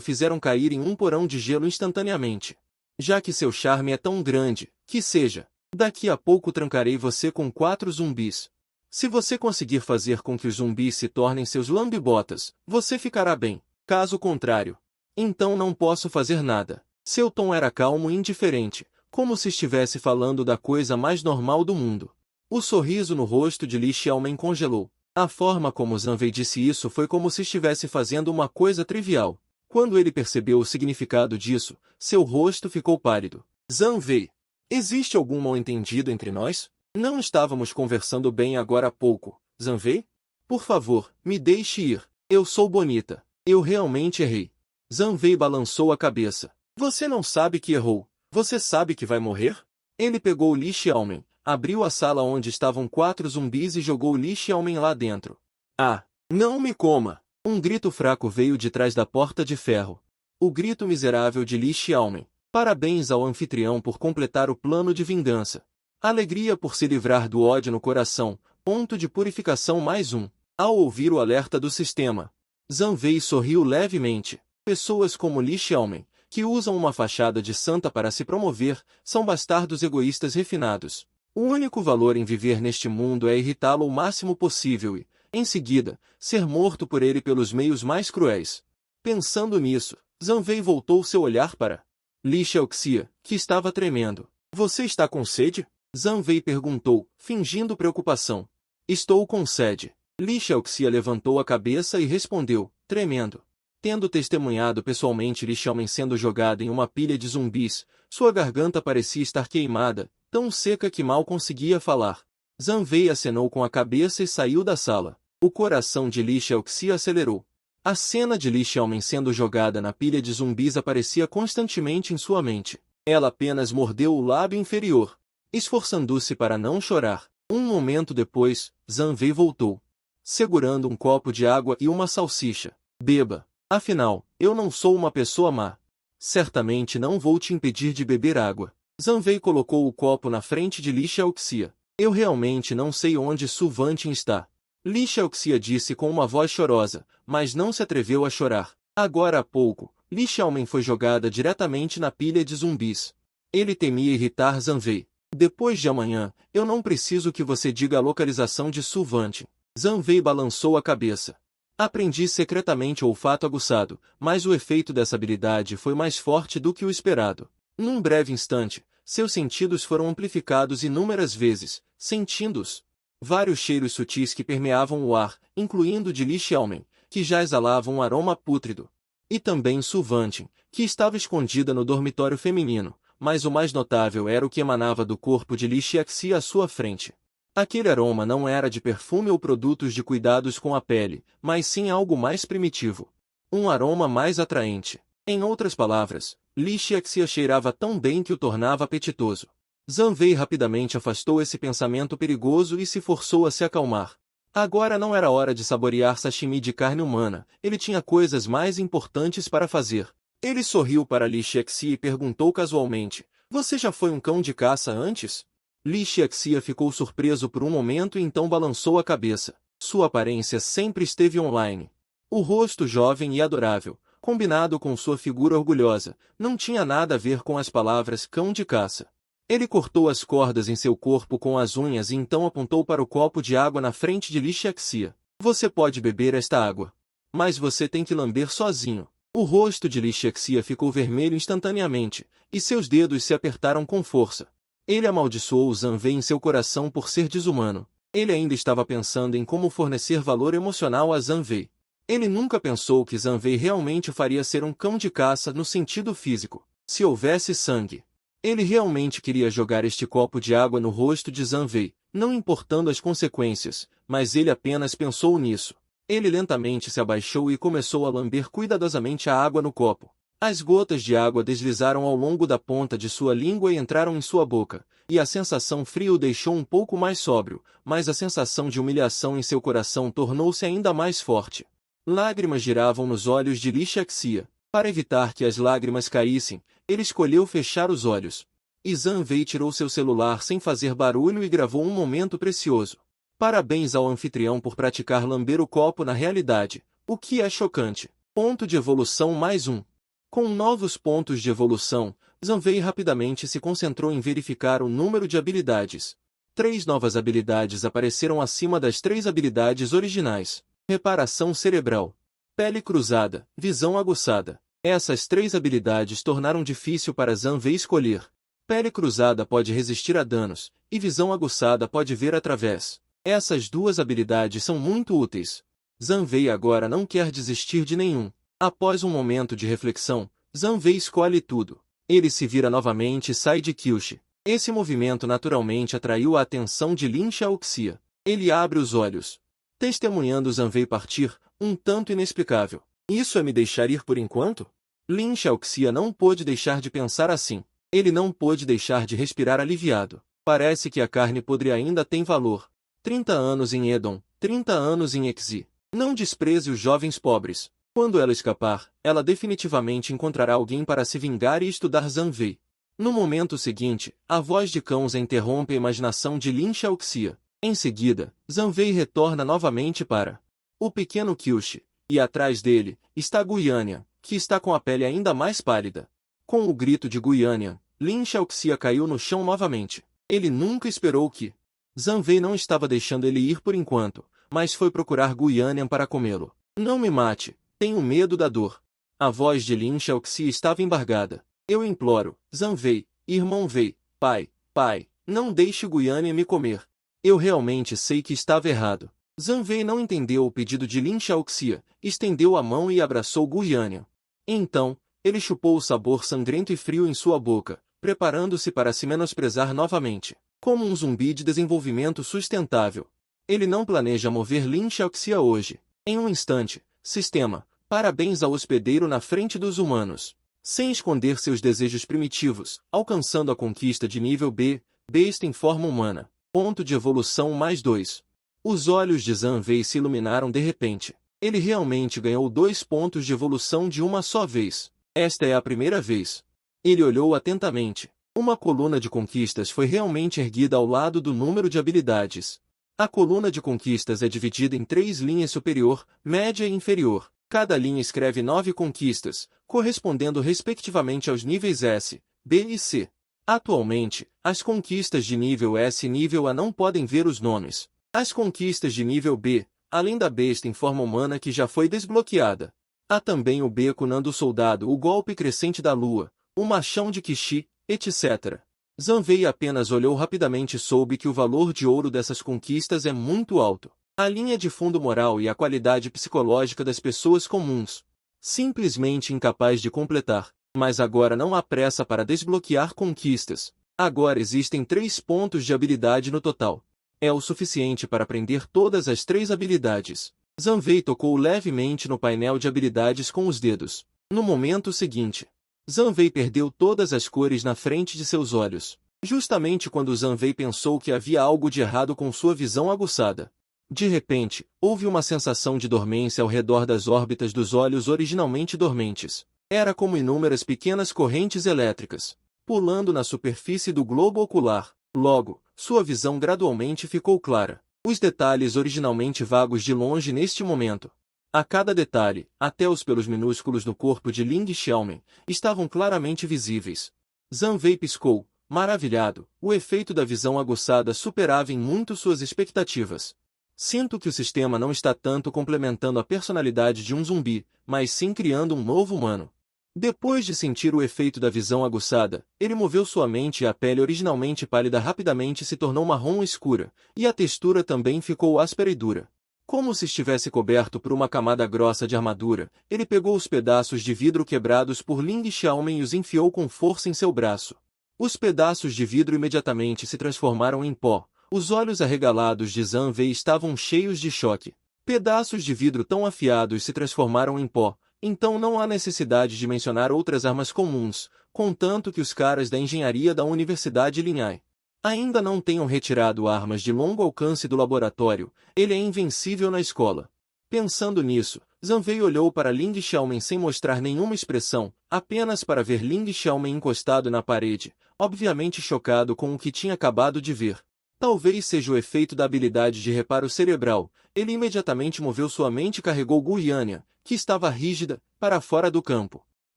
fizeram cair em um porão de gelo instantaneamente. Já que seu charme é tão grande, que seja. Daqui a pouco trancarei você com 4 zumbis. Se você conseguir fazer com que os zumbis se tornem seus lambibotas, você ficará bem. Caso contrário, então não posso fazer nada. Seu tom era calmo e indiferente, como se estivesse falando da coisa mais normal do mundo. O sorriso no rosto de Li Xiaomen congelou. A forma como Zhang Wei disse isso foi como se estivesse fazendo uma coisa trivial. Quando ele percebeu o significado disso, seu rosto ficou pálido. Zhang Wei, existe algum mal-entendido entre nós? Não estávamos conversando bem agora há pouco, Zhang Wei? Por favor, me deixe ir. Eu sou bonita. Eu realmente errei. Zhang Wei balançou a cabeça. Você não sabe que errou. Você sabe que vai morrer? Ele pegou Li Xiaomen, abriu a sala onde estavam 4 zumbis e jogou Li Xiaomen lá dentro. Ah, não me coma! Um grito fraco veio de trás da porta de ferro. O grito miserável de Li Xiaomen. Parabéns ao anfitrião por completar o plano de vingança. Alegria por se livrar do ódio no coração, ponto de purificação mais um. Ao ouvir o alerta do sistema, Zhang Wei sorriu levemente. Pessoas como Li Xiaoming, que usam uma fachada de santa para se promover, são bastardos egoístas refinados. O único valor em viver neste mundo é irritá-lo o máximo possível e, em seguida, ser morto por ele pelos meios mais cruéis. Pensando nisso, Zhang Wei voltou seu olhar para Li Xiaoxia, que estava tremendo. Você está com sede? Zhang Wei perguntou, fingindo preocupação. Estou com sede. Li Xiaoxia levantou a cabeça e respondeu, tremendo. Tendo testemunhado pessoalmente Li Xiaoming sendo jogada em uma pilha de zumbis, sua garganta parecia estar queimada, tão seca que mal conseguia falar. Zhang Wei acenou com a cabeça e saiu da sala. O coração de Li Xiaoxia acelerou. A cena de Li Xiaoming sendo jogada na pilha de zumbis aparecia constantemente em sua mente. Ela apenas mordeu o lábio inferior, esforçando-se para não chorar. Um momento depois, Zhang Wei voltou, segurando um copo de água e uma salsicha. Beba. Afinal, eu não sou uma pessoa má. Certamente não vou te impedir de beber água. Zhang Wei colocou o copo na frente de Li Xiaoxia. Eu realmente não sei onde Su Vanting está. Li Xiaoxia disse com uma voz chorosa, mas não se atreveu a chorar. Agora há pouco, Li Xiaoming foi jogada diretamente na pilha de zumbis. Ele temia irritar Zhang Wei. Depois de amanhã, eu não preciso que você diga a localização de Su Vanting. Zhang Wei balançou a cabeça. Aprendi secretamente o olfato aguçado, mas o efeito dessa habilidade foi mais forte do que o esperado. Num breve instante, seus sentidos foram amplificados inúmeras vezes, sentindo-os. Vários cheiros sutis que permeavam o ar, incluindo de Li Xiaoming, que já exalava um aroma pútrido. E também Su Vanting, que estava escondida no dormitório feminino, mas o mais notável era o que emanava do corpo de Li Xiaoxia à sua frente. Aquele aroma não era de perfume ou produtos de cuidados com a pele, mas sim algo mais primitivo. Um aroma mais atraente. Em outras palavras, Li Xiaoxia cheirava tão bem que o tornava apetitoso. Zhang Wei rapidamente afastou esse pensamento perigoso e se forçou a se acalmar. Agora não era hora de saborear sashimi de carne humana, ele tinha coisas mais importantes para fazer. Ele sorriu para Li Xiaoxia e perguntou casualmente, você já foi um cão de caça antes? Li Xiaoxia ficou surpreso por um momento e então balançou a cabeça. Sua aparência sempre esteve online. O rosto jovem e adorável, combinado com sua figura orgulhosa, não tinha nada a ver com as palavras cão de caça. Ele cortou as cordas em seu corpo com as unhas e então apontou para o copo de água na frente de Li Xiaoxia. Você pode beber esta água. Mas você tem que lamber sozinho. O rosto de Li Xiaoxia ficou vermelho instantaneamente, e seus dedos se apertaram com força. Ele amaldiçoou Zhang Wei em seu coração por ser desumano. Ele ainda estava pensando em como fornecer valor emocional a Zhang Wei. Ele nunca pensou que Zhang Wei realmente faria ser um cão de caça no sentido físico. Se houvesse sangue. Ele realmente queria jogar este copo de água no rosto de Zhang Wei, não importando as consequências, mas ele apenas pensou nisso. Ele lentamente se abaixou e começou a lamber cuidadosamente a água no copo. As gotas de água deslizaram ao longo da ponta de sua língua e entraram em sua boca, e a sensação fria o deixou um pouco mais sóbrio, mas a sensação de humilhação em seu coração tornou-se ainda mais forte. Lágrimas giravam nos olhos de Li Xiaoxia. Para evitar que as lágrimas caíssem, ele escolheu fechar os olhos. E Zhang Wei tirou seu celular sem fazer barulho e gravou um momento precioso. Parabéns ao anfitrião por praticar lamber o copo na realidade, o que é chocante. Ponto de evolução mais um. Com novos pontos de evolução, Zhang Wei rapidamente se concentrou em verificar o número de habilidades. 3 novas habilidades apareceram acima das 3 habilidades originais. Reparação cerebral. Pele cruzada, visão aguçada. Essas 3 habilidades tornaram difícil para Zhang Wei escolher. Pele cruzada pode resistir a danos, e visão aguçada pode ver através. Essas 2 habilidades são muito úteis. Zhang Wei agora não quer desistir de nenhum. Após um momento de reflexão, Zhang Wei escolhe tudo. Ele se vira novamente e sai de Kyushi. Esse movimento naturalmente atraiu a atenção de Li Xiaoxia. Ele abre os olhos, testemunhando Zhang Wei partir, um tanto inexplicável. Isso é me deixar ir por enquanto? Li Xiaoxia não pôde deixar de pensar assim. Ele não pôde deixar de respirar aliviado. Parece que a carne podre ainda tem valor. 30 anos em Edom, 30 anos em Exi. Não despreze os jovens pobres. Quando ela escapar, ela definitivamente encontrará alguém para se vingar e estudar Zanvei. No momento seguinte, a voz de Cãoza interrompe a imaginação de Lin Xiaoxia. Em seguida, Zanvei retorna novamente para o pequeno Kyushi, e atrás dele, está Guianyan, que está com a pele ainda mais pálida. Com o grito de Guianyan, Lin Xiaoxia caiu no chão novamente. Ele nunca esperou que Zanvei não estava deixando ele ir por enquanto, mas foi procurar Guianyan para comê-lo. Não me mate, tenho medo da dor. A voz de Lin Xiaoxia estava embargada. Eu imploro, Zanvei, irmão Wei, pai, não deixe Guianyan me comer. Eu realmente sei que estava errado. Zanvei não entendeu o pedido de Lin Xiaoxia, estendeu a mão e abraçou Guianyan. Então, ele chupou o sabor sangrento e frio em sua boca, preparando-se para se menosprezar novamente, como um zumbi de desenvolvimento sustentável. Ele não planeja mover Lin Xiaoxia hoje. Em um instante, sistema, parabéns ao hospedeiro na frente dos humanos. Sem esconder seus desejos primitivos, alcançando a conquista de nível B, besta em forma humana. Ponto de evolução +2. Os olhos de Zanvei se iluminaram de repente. Ele realmente ganhou 2 pontos de evolução de uma só vez. Esta é a primeira vez. Ele olhou atentamente. Uma coluna de conquistas foi realmente erguida ao lado do número de habilidades. A coluna de conquistas é dividida em 3 linhas superior, média e inferior. Cada linha escreve 9 conquistas, correspondendo respectivamente aos níveis S, B e C. Atualmente, as conquistas de nível S e nível A não podem ver os nomes. As conquistas de nível B, além da besta em forma humana que já foi desbloqueada. Há também o Beco Nando Soldado, o golpe crescente da lua, o machão de Kishi, etc. Zanvei apenas olhou rapidamente e soube que o valor de ouro dessas conquistas é muito alto. A linha de fundo moral e a qualidade psicológica das pessoas comuns. Simplesmente incapaz de completar. Mas agora não há pressa para desbloquear conquistas. Agora existem 3 pontos de habilidade no total. É o suficiente para aprender todas as 3 habilidades. Zanvei tocou levemente no painel de habilidades com os dedos. No momento seguinte, Zanvei perdeu todas as cores na frente de seus olhos. Justamente quando Zanvei pensou que havia algo de errado com sua visão aguçada. De repente, houve uma sensação de dormência ao redor das órbitas dos olhos originalmente dormentes. Era como inúmeras pequenas correntes elétricas, pulando na superfície do globo ocular. Logo, sua visão gradualmente ficou clara. Os detalhes originalmente vagos de longe neste momento. A cada detalhe, até os pelos minúsculos no corpo de Ling Xiaomen, estavam claramente visíveis. Zanvei piscou, maravilhado. O efeito da visão aguçada superava em muito suas expectativas. Sinto que o sistema não está tanto complementando a personalidade de um zumbi, mas sim criando um novo humano. Depois de sentir o efeito da visão aguçada, ele moveu sua mente e a pele originalmente pálida rapidamente se tornou marrom escura, e a textura também ficou áspera e dura. Como se estivesse coberto por uma camada grossa de armadura, ele pegou os pedaços de vidro quebrados por Ling Xiaomen e os enfiou com força em seu braço. Os pedaços de vidro imediatamente se transformaram em pó. Os olhos arregalados de Zanvei estavam cheios de choque. Pedaços de vidro tão afiados se transformaram em pó. Então não há necessidade de mencionar outras armas comuns, contanto que os caras da engenharia da Universidade Linhai ainda não tenham retirado armas de longo alcance do laboratório. Ele é invencível na escola. Pensando nisso, Zanvei olhou para Ling Xiaomen sem mostrar nenhuma expressão, apenas para ver Ling Xiaomen encostado na parede, obviamente chocado com o que tinha acabado de ver. Talvez seja o efeito da habilidade de reparo cerebral. Ele imediatamente moveu sua mente e carregou Guianyan, que estava rígida, para fora do campo.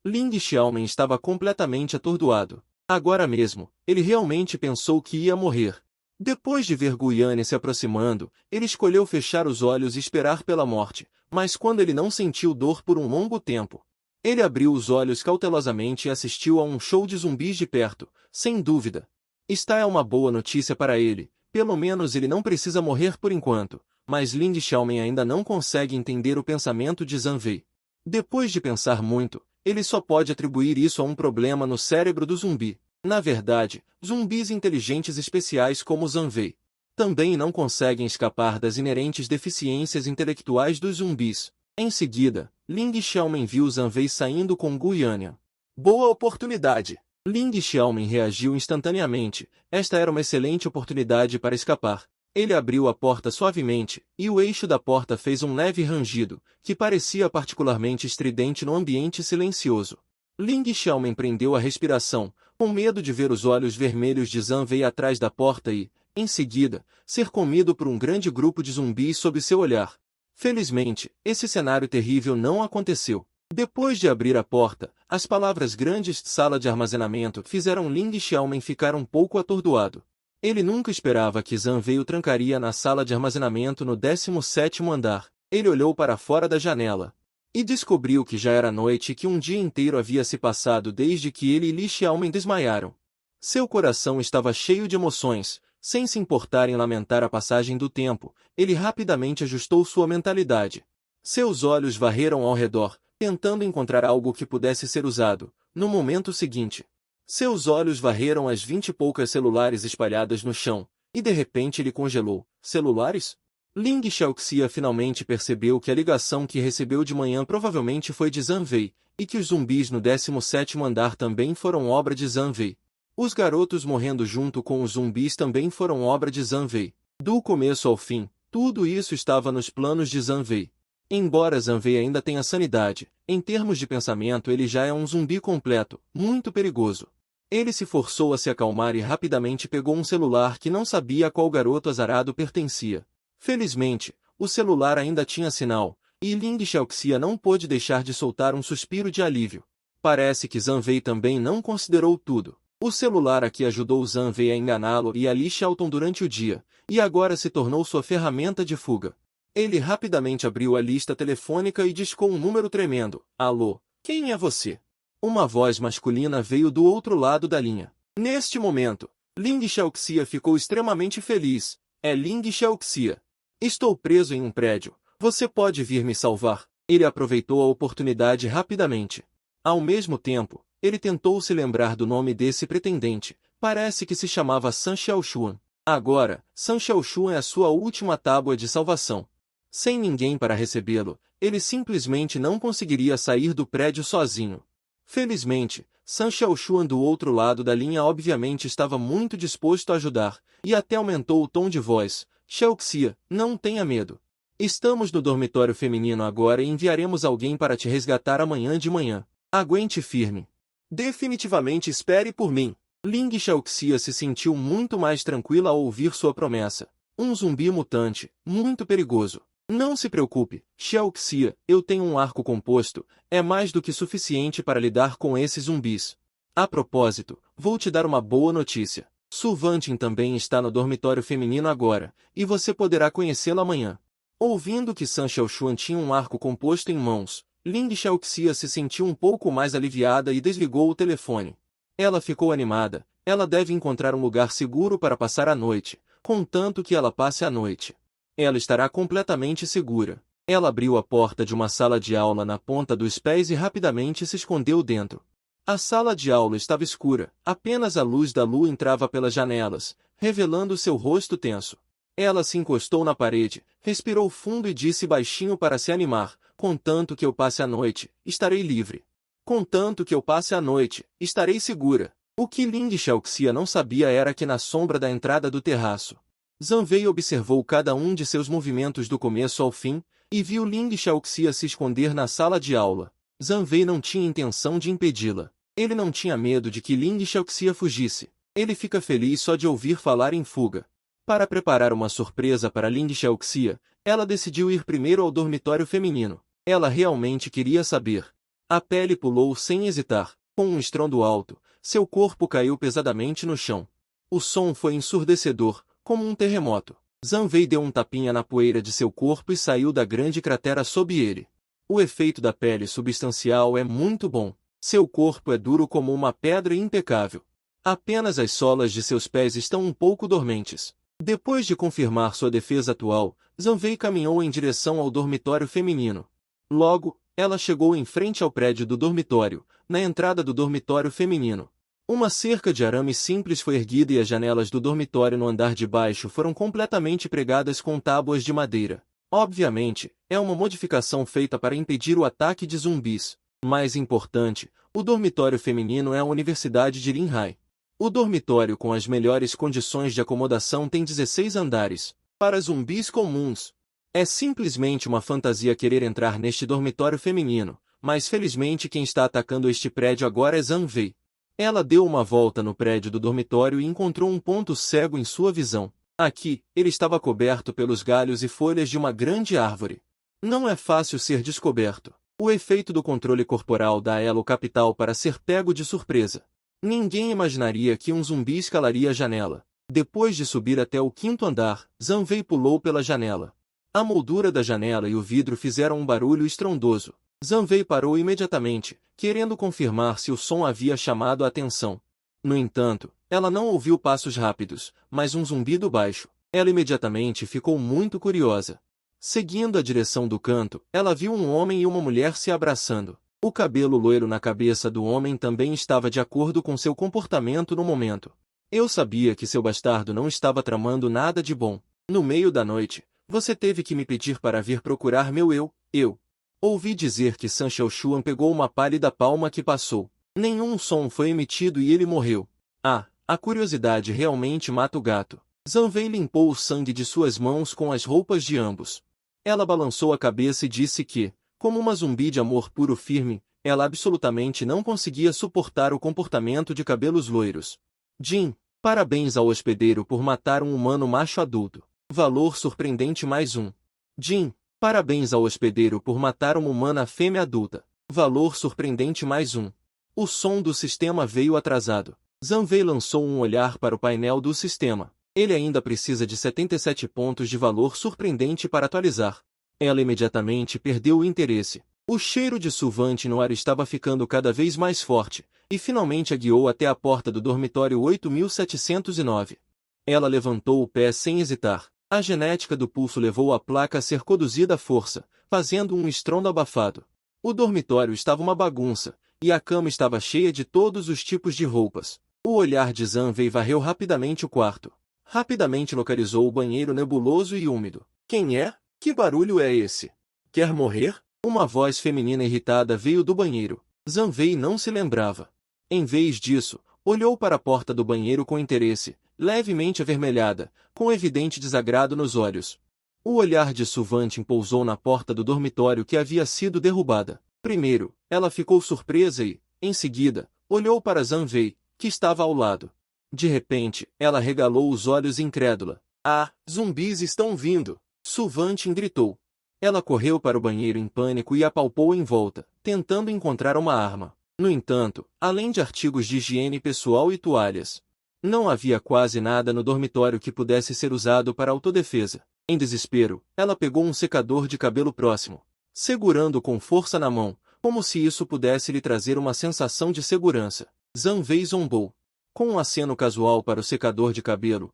Ling Xiaomen estava completamente atordoado. Agora mesmo, ele realmente pensou que ia morrer. Depois de ver Guianyan se aproximando, ele escolheu fechar os olhos e esperar pela morte, mas quando ele não sentiu dor por um longo tempo, ele abriu os olhos cautelosamente e assistiu a um show de zumbis de perto, sem dúvida. Esta é uma boa notícia para ele, pelo menos ele não precisa morrer por enquanto, mas Ling Xiaomen ainda não consegue entender o pensamento de Zanvei. Depois de pensar muito, ele só pode atribuir isso a um problema no cérebro do zumbi. Na verdade, zumbis inteligentes especiais como Zanvei também não conseguem escapar das inerentes deficiências intelectuais dos zumbis. Em seguida, Ling Xiaomen viu Zanvei saindo com Guianyan. Boa oportunidade! Ling Xiaomen reagiu instantaneamente. Esta era uma excelente oportunidade para escapar. Ele abriu a porta suavemente, e o eixo da porta fez um leve rangido, que parecia particularmente estridente no ambiente silencioso. Ling Xiaomen prendeu a respiração, com medo de ver os olhos vermelhos de Zhang Wei atrás da porta e, em seguida, ser comido por um grande grupo de zumbis sob seu olhar. Felizmente, esse cenário terrível não aconteceu. Depois de abrir a porta, as palavras grandes sala de armazenamento fizeram Ling Xiaomen ficar um pouco atordoado. Ele nunca esperava que Zhang Wei o trancaria na sala de armazenamento no 17º andar. Ele olhou para fora da janela e descobriu que já era noite e que um dia inteiro havia se passado desde que ele e Li Xiaomen desmaiaram. Seu coração estava cheio de emoções. Sem se importar em lamentar a passagem do tempo, ele rapidamente ajustou sua mentalidade. Seus olhos varreram ao redor, tentando encontrar algo que pudesse ser usado. No momento seguinte, seus olhos varreram as 20 e poucas celulares espalhadas no chão, e de repente ele congelou. Celulares? Ling Xiaoxia finalmente percebeu que a ligação que recebeu de manhã provavelmente foi de Zhang Wei, e que os zumbis no 17º andar também foram obra de Zhang Wei. Os garotos morrendo junto com os zumbis também foram obra de Zhang Wei. Do começo ao fim, tudo isso estava nos planos de Zhang Wei. Embora Zhang Wei ainda tenha sanidade, em termos de pensamento ele já é um zumbi completo, muito perigoso. Ele se forçou a se acalmar e rapidamente pegou um celular que não sabia a qual garoto azarado pertencia. Felizmente, o celular ainda tinha sinal, e Ling Xiaoxia não pôde deixar de soltar um suspiro de alívio. Parece que Zhang Wei também não considerou tudo. O celular aqui ajudou Zhang Wei a enganá-lo e a Li Xiaoton durante o dia, e agora se tornou sua ferramenta de fuga. Ele rapidamente abriu a lista telefônica e discou um número tremendo. Alô, quem é você? Uma voz masculina veio do outro lado da linha. Neste momento, Ling Xiaoxia ficou extremamente feliz. É Ling Xiaoxia. Estou preso em um prédio. Você pode vir me salvar? Ele aproveitou a oportunidade rapidamente. Ao mesmo tempo, ele tentou se lembrar do nome desse pretendente. Parece que se chamava Sun Xiaoshuan. Agora, Sun Xiaoshuan é a sua última tábua de salvação. Sem ninguém para recebê-lo, ele simplesmente não conseguiria sair do prédio sozinho. Felizmente, Sun Xiaoshuan do outro lado da linha obviamente estava muito disposto a ajudar, e até aumentou o tom de voz. Xiaoxia, não tenha medo. Estamos no dormitório feminino agora e enviaremos alguém para te resgatar amanhã de manhã. Aguente firme. Definitivamente espere por mim. Ling Xiaoxia se sentiu muito mais tranquila ao ouvir sua promessa. Um zumbi mutante, muito perigoso. Não se preocupe, Xiaoxia, eu tenho um arco composto, é mais do que suficiente para lidar com esses zumbis. A propósito, vou te dar uma boa notícia. Su Vantin também está no dormitório feminino agora, e você poderá conhecê-la amanhã. Ouvindo que Sun Xiaoshuan tinha um arco composto em mãos, Ling Xiaoxia se sentiu um pouco mais aliviada e desligou o telefone. Ela ficou animada, ela deve encontrar um lugar seguro para passar a noite, contanto que ela passe a noite. Ela estará completamente segura. Ela abriu a porta de uma sala de aula na ponta dos pés e rapidamente se escondeu dentro. A sala de aula estava escura, apenas a luz da lua entrava pelas janelas, revelando seu rosto tenso. Ela se encostou na parede, respirou fundo e disse baixinho para se animar, contanto que eu passe a noite, estarei livre. Contanto que eu passe a noite, estarei segura. O que Ling Xiaoxia não sabia era que na sombra da entrada do terraço, Zhang Wei observou cada um de seus movimentos do começo ao fim, e viu Ling Xiaoxia se esconder na sala de aula. Zhang Wei não tinha intenção de impedi-la. Ele não tinha medo de que Ling Xiaoxia fugisse. Ele fica feliz só de ouvir falar em fuga. Para preparar uma surpresa para Ling Xiaoxia, ela decidiu ir primeiro ao dormitório feminino. Ela realmente queria saber. A pele pulou sem hesitar. Com um estrondo alto, seu corpo caiu pesadamente no chão. O som foi ensurdecedor, como um terremoto. Zhang Wei deu um tapinha na poeira de seu corpo e saiu da grande cratera sob ele. O efeito da pele substancial é muito bom. Seu corpo é duro como uma pedra e impecável. Apenas as solas de seus pés estão um pouco dormentes. Depois de confirmar sua defesa atual, Zhang Wei caminhou em direção ao dormitório feminino. Logo, ela chegou em frente ao prédio do dormitório, na entrada do dormitório feminino. Uma cerca de arame simples foi erguida e as janelas do dormitório no andar de baixo foram completamente pregadas com tábuas de madeira. Obviamente, é uma modificação feita para impedir o ataque de zumbis. Mais importante, o dormitório feminino é a Universidade de Linhai. O dormitório com as melhores condições de acomodação tem 16 andares. para zumbis comuns. É simplesmente uma fantasia querer entrar neste dormitório feminino, mas felizmente quem está atacando este prédio agora é Zanvei. Ela deu uma volta no prédio do dormitório e encontrou um ponto cego em sua visão. Aqui, ele estava coberto pelos galhos e folhas de uma grande árvore. Não é fácil ser descoberto. O efeito do controle corporal dá a ela o capital para ser pego de surpresa. Ninguém imaginaria que um zumbi escalaria a janela. Depois de subir até o 5º andar, Zanvei pulou pela janela. A moldura da janela e o vidro fizeram um barulho estrondoso. Zanvei parou imediatamente, querendo confirmar se o som havia chamado a atenção. No entanto, ela não ouviu passos rápidos, mas um zumbido baixo. Ela imediatamente ficou muito curiosa. Seguindo a direção do canto, ela viu um homem e uma mulher se abraçando. O cabelo loiro na cabeça do homem também estava de acordo com seu comportamento no momento. Eu sabia que seu bastardo não estava tramando nada de bom. No meio da noite, você teve que me pedir para vir procurar meu eu. Ouvi dizer que San Xiaoshuan pegou uma pálida palma que passou. Nenhum som foi emitido e ele morreu. Ah, a curiosidade realmente mata o gato. Zanvei limpou o sangue de suas mãos com as roupas de ambos. Ela balançou a cabeça e disse que, como uma zumbi de amor puro firme, ela absolutamente não conseguia suportar o comportamento de cabelos loiros. Jin, parabéns ao hospedeiro por matar um humano macho adulto. Valor surpreendente mais 1. Jin, parabéns ao hospedeiro por matar uma humana fêmea adulta. Valor surpreendente mais 1. O som do sistema veio atrasado. Zanvei lançou um olhar para o painel do sistema. Ele ainda precisa de 77 pontos de valor surpreendente para atualizar. Ela imediatamente perdeu o interesse. O cheiro de suvante no ar estava ficando cada vez mais forte, e finalmente a guiou até a porta do dormitório 8709. Ela levantou o pé sem hesitar. A genética do pulso levou a placa a ser conduzida à força, fazendo um estrondo abafado. O dormitório estava uma bagunça, e a cama estava cheia de todos os tipos de roupas. O olhar de Zanvei varreu rapidamente o quarto. Rapidamente localizou o banheiro nebuloso e úmido. Quem é? Que barulho é esse? Quer morrer? Uma voz feminina irritada veio do banheiro. Zanvei não se lembrava. Em vez disso, olhou para a porta do banheiro com interesse, levemente avermelhada, com evidente desagrado nos olhos. O olhar de Suvantin pousou na porta do dormitório que havia sido derrubada. Primeiro, ela ficou surpresa e, em seguida, olhou para Zanvei, que estava ao lado. De repente, ela regalou os olhos incrédula. Ah, zumbis estão vindo! Suvantin gritou. Ela correu para o banheiro em pânico e apalpou em volta, tentando encontrar uma arma. No entanto, além de artigos de higiene pessoal e toalhas, não havia quase nada no dormitório que pudesse ser usado para autodefesa. Em desespero, ela pegou um secador de cabelo próximo, segurando com força na mão, como se isso pudesse lhe trazer uma sensação de segurança. Zanvei zombou. Com um aceno casual para o secador de cabelo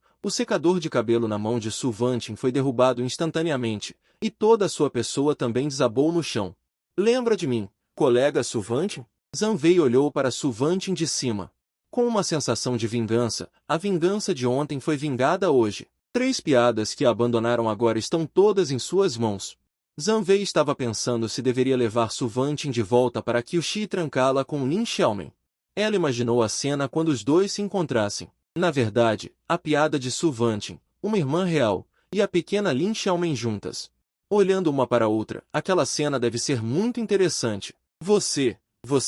na mão de Suvantin foi derrubado instantaneamente, e toda a sua pessoa também desabou no chão. Lembra de mim, colega Suvantin? Zanvei olhou para Suvantin de cima. Com uma sensação de vingança, a vingança de ontem foi vingada hoje. 3 piadas que a abandonaram agora estão todas em suas mãos. Zanvei estava pensando se deveria levar Suvantin de volta para Kyushi e trancá-la com Lin Xiaomen. Ela imaginou a cena quando os dois se encontrassem. Na verdade, a piada de Suvantin, uma irmã real, e a pequena Lin Xiaomen juntas. Olhando uma para a outra, aquela cena deve ser muito interessante. Você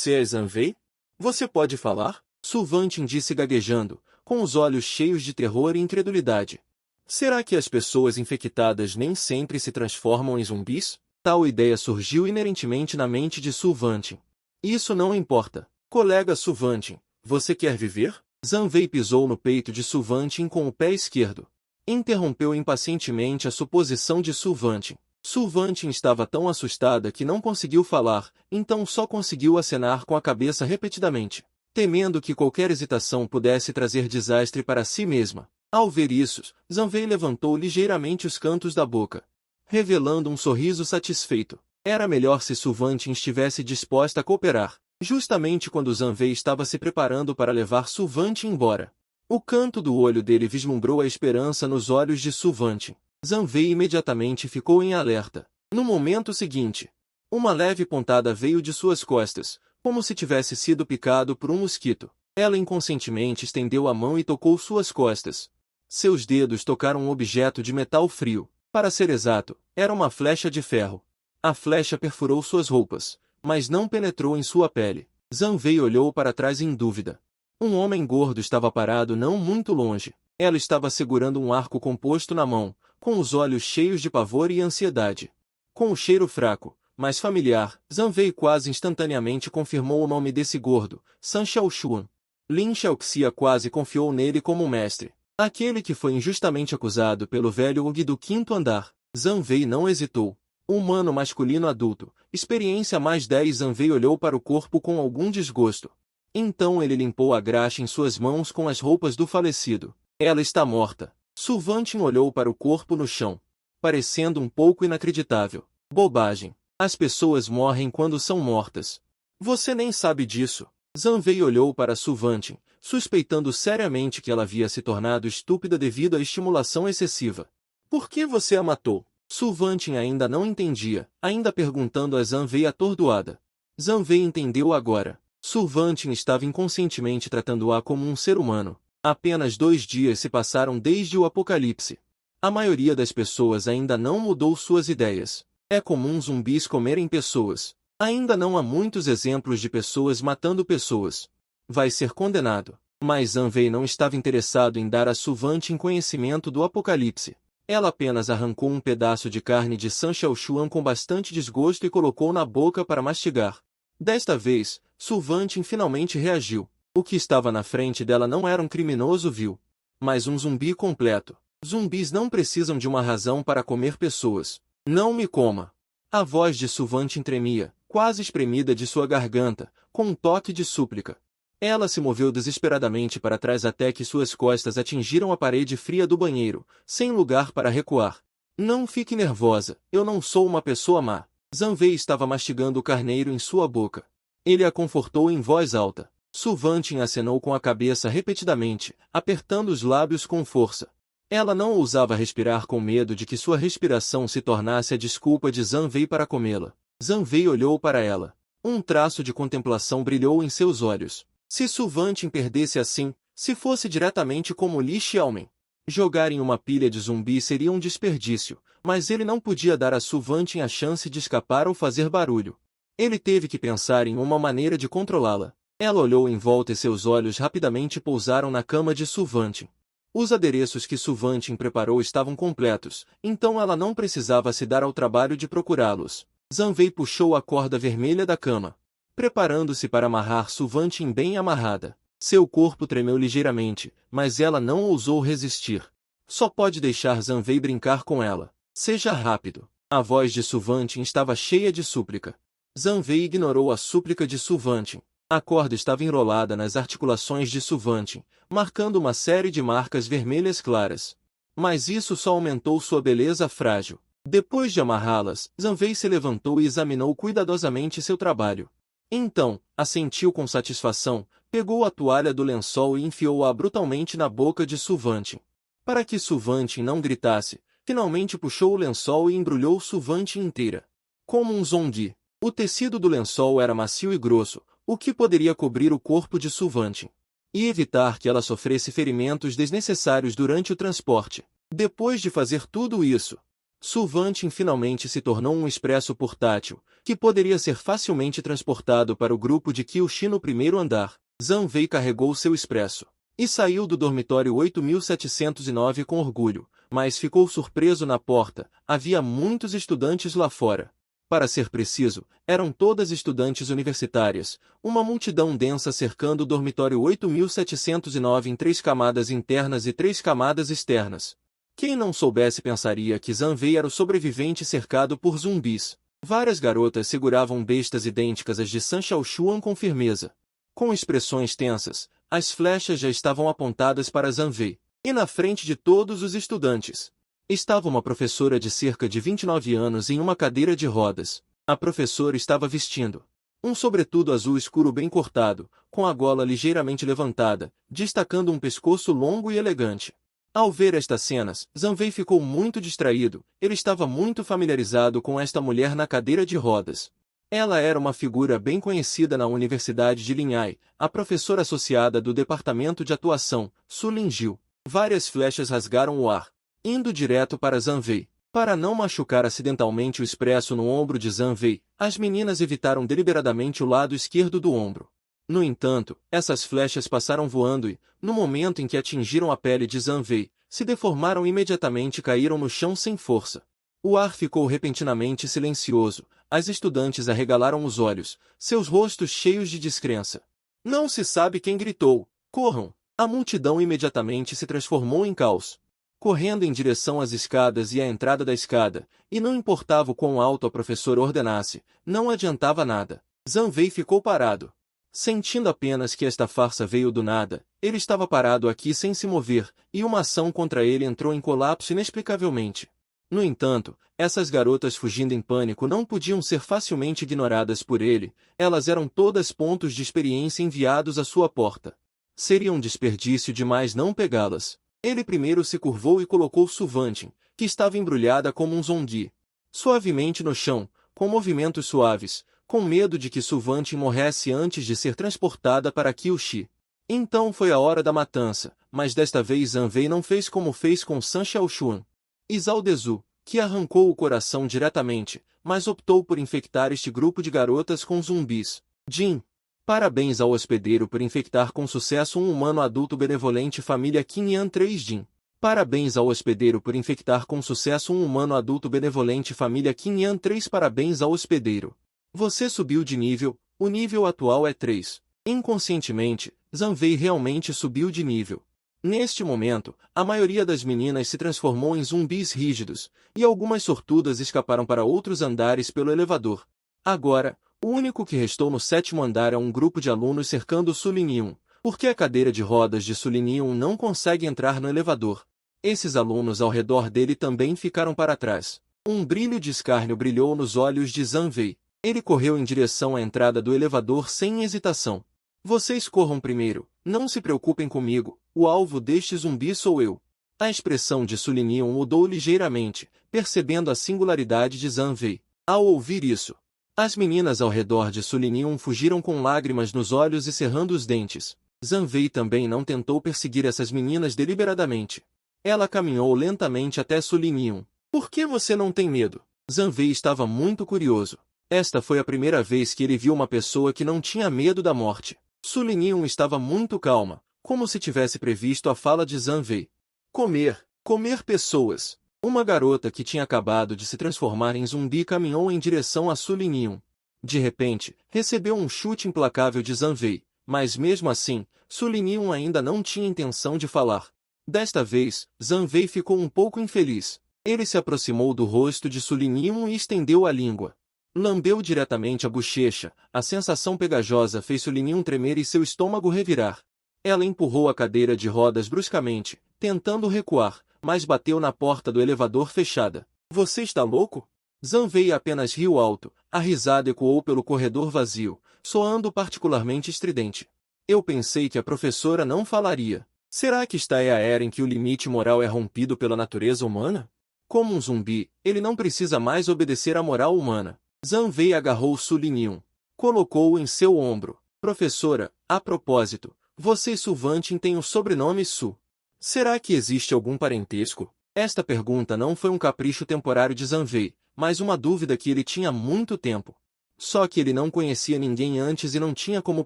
é Zanvei? Você pode falar? Suvantin disse gaguejando, com os olhos cheios de terror e incredulidade. Será que as pessoas infectadas nem sempre se transformam em zumbis? Tal ideia surgiu inerentemente na mente de Suvantin. Isso não importa. Colega Suvantin, você quer viver? Zanvei pisou no peito de Suvantin com o pé esquerdo. Interrompeu impacientemente a suposição de Suvantin. Suvantin estava tão assustada que não conseguiu falar, então só conseguiu acenar com a cabeça repetidamente, temendo que qualquer hesitação pudesse trazer desastre para si mesma. Ao ver isso, Zanvei levantou ligeiramente os cantos da boca, revelando um sorriso satisfeito. Era melhor se Suvantin estivesse disposta a cooperar. Justamente quando Zanvei estava se preparando para levar Suvantin embora. O canto do olho dele vislumbrou a esperança nos olhos de Suvantin. Zanvei imediatamente ficou em alerta. No momento seguinte, uma leve pontada veio de suas costas, como se tivesse sido picado por um mosquito. Ela inconscientemente estendeu a mão e tocou suas costas. Seus dedos tocaram um objeto de metal frio. Para ser exato, era uma flecha de ferro. A flecha perfurou suas roupas, mas não penetrou em sua pele. Zhang Wei olhou para trás em dúvida. Um homem gordo estava parado não muito longe. Ela estava segurando um arco composto na mão, com os olhos cheios de pavor e ansiedade. Com o cheiro fraco, mas familiar, Zhang Wei quase instantaneamente confirmou o nome desse gordo, San Xiaoshuan. Lin Xiaoxia quase confiou nele como mestre. Aquele que foi injustamente acusado pelo velho Ug do quinto andar. Zhang Wei não hesitou. Humano masculino adulto, experiência mais 10. Zhang Wei olhou para o corpo com algum desgosto. Então ele limpou a graxa em suas mãos com as roupas do falecido. Ela está morta. Su Vantin olhou para o corpo no chão, parecendo um pouco inacreditável. Bobagem. As pessoas morrem quando são mortas. Você nem sabe disso. Zhang Wei olhou para Su Vantin, suspeitando seriamente que ela havia se tornado estúpida devido à estimulação excessiva. Por que você a matou? Su Vantin ainda não entendia, ainda perguntando a Zhang Wei atordoada. Zhang Wei entendeu agora. Su Vantin estava inconscientemente tratando-a como um ser humano. Apenas 2 dias se passaram desde o apocalipse. A maioria das pessoas ainda não mudou suas ideias. É comum zumbis comerem pessoas. Ainda não há muitos exemplos de pessoas matando pessoas. Vai ser condenado. Mas Zhang Wei não estava interessado em dar a Su Vantin conhecimento do apocalipse. Ela apenas arrancou um pedaço de carne de San Xiaoshuan com bastante desgosto e colocou na boca para mastigar. Desta vez, Su Vantin finalmente reagiu. O que estava na frente dela não era um criminoso vil, mas um zumbi completo. Zumbis não precisam de uma razão para comer pessoas. Não me coma. A voz de Su Vantin tremia, quase espremida de sua garganta, com um toque de súplica. Ela se moveu desesperadamente para trás até que suas costas atingiram a parede fria do banheiro, sem lugar para recuar. Não fique nervosa, eu não sou uma pessoa má. Zhang Wei estava mastigando o carneiro em sua boca. Ele a confortou em voz alta. Su Vantin acenou com a cabeça repetidamente, apertando os lábios com força. Ela não ousava respirar com medo de que sua respiração se tornasse a desculpa de Zhang Wei para comê-la. Zhang Wei olhou para ela. Um traço de contemplação brilhou em seus olhos. Se Su Vantin perdesse assim, se fosse diretamente como Li Xiaomen, jogar em uma pilha de zumbi seria um desperdício, mas ele não podia dar a Su Vantin a chance de escapar ou fazer barulho. Ele teve que pensar em uma maneira de controlá-la. Ela olhou em volta e seus olhos rapidamente pousaram na cama de Su Vantin. Os adereços que Su Vantin preparou estavam completos, então ela não precisava se dar ao trabalho de procurá-los. Zhang Wei puxou a corda vermelha da cama, preparando-se para amarrar Su Vantin bem amarrada. Seu corpo tremeu ligeiramente, mas ela não ousou resistir. Só pode deixar Zhang Wei brincar com ela. Seja rápido. A voz de Su Vantin estava cheia de súplica. Zhang Wei ignorou a súplica de Su Vantin. A corda estava enrolada nas articulações de Su Vantin, marcando uma série de marcas vermelhas claras. Mas isso só aumentou sua beleza frágil. Depois de amarrá-las, Zhang Wei se levantou e examinou cuidadosamente seu trabalho. Então, assentiu com satisfação, pegou a toalha do lençol e enfiou-a brutalmente na boca de Su Vantin. Para que Su Vantin não gritasse, finalmente puxou o lençol e embrulhou Su Vantin inteira. Como um zongui. O tecido do lençol era macio e grosso, o que poderia cobrir o corpo de Su Vantin e evitar que ela sofresse ferimentos desnecessários durante o transporte. Depois de fazer tudo isso, Su Vantin finalmente se tornou um expresso portátil, que poderia ser facilmente transportado para o grupo de Kyushi no primeiro andar. Zhang Wei carregou seu expresso e saiu do dormitório 8709 com orgulho, mas ficou surpreso na porta. Havia muitos estudantes lá fora. Para ser preciso, eram todas estudantes universitárias, uma multidão densa cercando o dormitório 8709 em 3 camadas internas e 3 camadas externas. Quem não soubesse pensaria que Zhang Wei era o sobrevivente cercado por zumbis. Várias garotas seguravam bestas idênticas às de San Xiaoshuan com firmeza. Com expressões tensas, as flechas já estavam apontadas para Zhang Wei. E na frente de todos os estudantes estava uma professora de cerca de 29 anos em uma cadeira de rodas. A professora estava vestindo um sobretudo azul escuro bem cortado, com a gola ligeiramente levantada, destacando um pescoço longo e elegante. Ao ver estas cenas, Zhang Wei ficou muito distraído. Ele estava muito familiarizado com esta mulher na cadeira de rodas. Ela era uma figura bem conhecida na Universidade de Linhai, a professora associada do Departamento de Atuação, Su Lingjiu. Várias flechas rasgaram o ar, indo direto para Zanvei. Para não machucar acidentalmente o expresso no ombro de Zanvei, as meninas evitaram deliberadamente o lado esquerdo do ombro. No entanto, essas flechas passaram voando e, no momento em que atingiram a pele de Zanvei, se deformaram imediatamente e caíram no chão sem força. O ar ficou repentinamente silencioso, as estudantes arregalaram os olhos, seus rostos cheios de descrença. Não se sabe quem gritou, corram! A multidão imediatamente se transformou em caos. Correndo em direção às escadas e à entrada da escada, e não importava o quão alto a professora ordenasse, não adiantava nada. Zanvei ficou parado. Sentindo apenas que esta farsa veio do nada, ele estava parado aqui sem se mover, e uma ação contra ele entrou em colapso inexplicavelmente. No entanto, essas garotas fugindo em pânico não podiam ser facilmente ignoradas por ele, elas eram todas pontos de experiência enviados à sua porta. Seria um desperdício demais não pegá-las. Ele primeiro se curvou e colocou Suvantin, que estava embrulhada como um zombi, suavemente no chão, com movimentos suaves, com medo de que Suvantin morresse antes de ser transportada para Kyushu. Então foi a hora da matança, mas desta vez Zanvei não fez como fez com San Xiaoxuan. Izaldezu, que arrancou o coração diretamente, mas optou por infectar este grupo de garotas com zumbis. Jin. Parabéns ao hospedeiro por infectar com sucesso um humano adulto benevolente família Qinyan 3 Jin. Parabéns ao hospedeiro por infectar com sucesso um humano adulto benevolente família Qinyan 3. Parabéns ao hospedeiro. Você subiu de nível, o nível atual é 3. Inconscientemente, Zanvei realmente subiu de nível. Neste momento, a maioria das meninas se transformou em zumbis rígidos, e algumas sortudas escaparam para outros andares pelo elevador. Agora, o único que restou no 7º andar é um grupo de alunos cercando Sulinium, porque a cadeira de rodas de Sulinium não consegue entrar no elevador. Esses alunos ao redor dele também ficaram para trás. Um brilho de escárnio brilhou nos olhos de Zanvei. Ele correu em direção à entrada do elevador sem hesitação. Vocês corram primeiro, não se preocupem comigo, o alvo deste zumbi sou eu. A expressão de Sulinium mudou ligeiramente, percebendo a singularidade de Zanvei. Ao ouvir isso, as meninas ao redor de Sulinium fugiram com lágrimas nos olhos e cerrando os dentes. Zanvei também não tentou perseguir essas meninas deliberadamente. Ela caminhou lentamente até Sulinium. Por que você não tem medo? Zanvei estava muito curioso. Esta foi a primeira vez que ele viu uma pessoa que não tinha medo da morte. Sulinium estava muito calma, como se tivesse previsto a fala de Zanvei. Comer pessoas. Uma garota que tinha acabado de se transformar em zumbi caminhou em direção a Sulinium. De repente, recebeu um chute implacável de Zanvei, mas mesmo assim, Sulinium ainda não tinha intenção de falar. Desta vez, Zanvei ficou um pouco infeliz. Ele se aproximou do rosto de Sulinium e estendeu a língua. Lambeu diretamente a bochecha, a sensação pegajosa fez Sulinium tremer e seu estômago revirar. Ela empurrou a cadeira de rodas bruscamente, tentando recuar, mas bateu na porta do elevador fechada. Você está louco? Zanvei apenas riu alto, a risada ecoou pelo corredor vazio, soando particularmente estridente. Eu pensei que a professora não falaria. Será que esta é a era em que o limite moral é rompido pela natureza humana? Como um zumbi, ele não precisa mais obedecer à moral humana. Zanvei agarrou Sulinium. Colocou-o em seu ombro. Professora, a propósito, você e Suvantin têm o sobrenome Su. Será que existe algum parentesco? Esta pergunta não foi um capricho temporário de Zanvei, mas uma dúvida que ele tinha há muito tempo. Só que ele não conhecia ninguém antes e não tinha como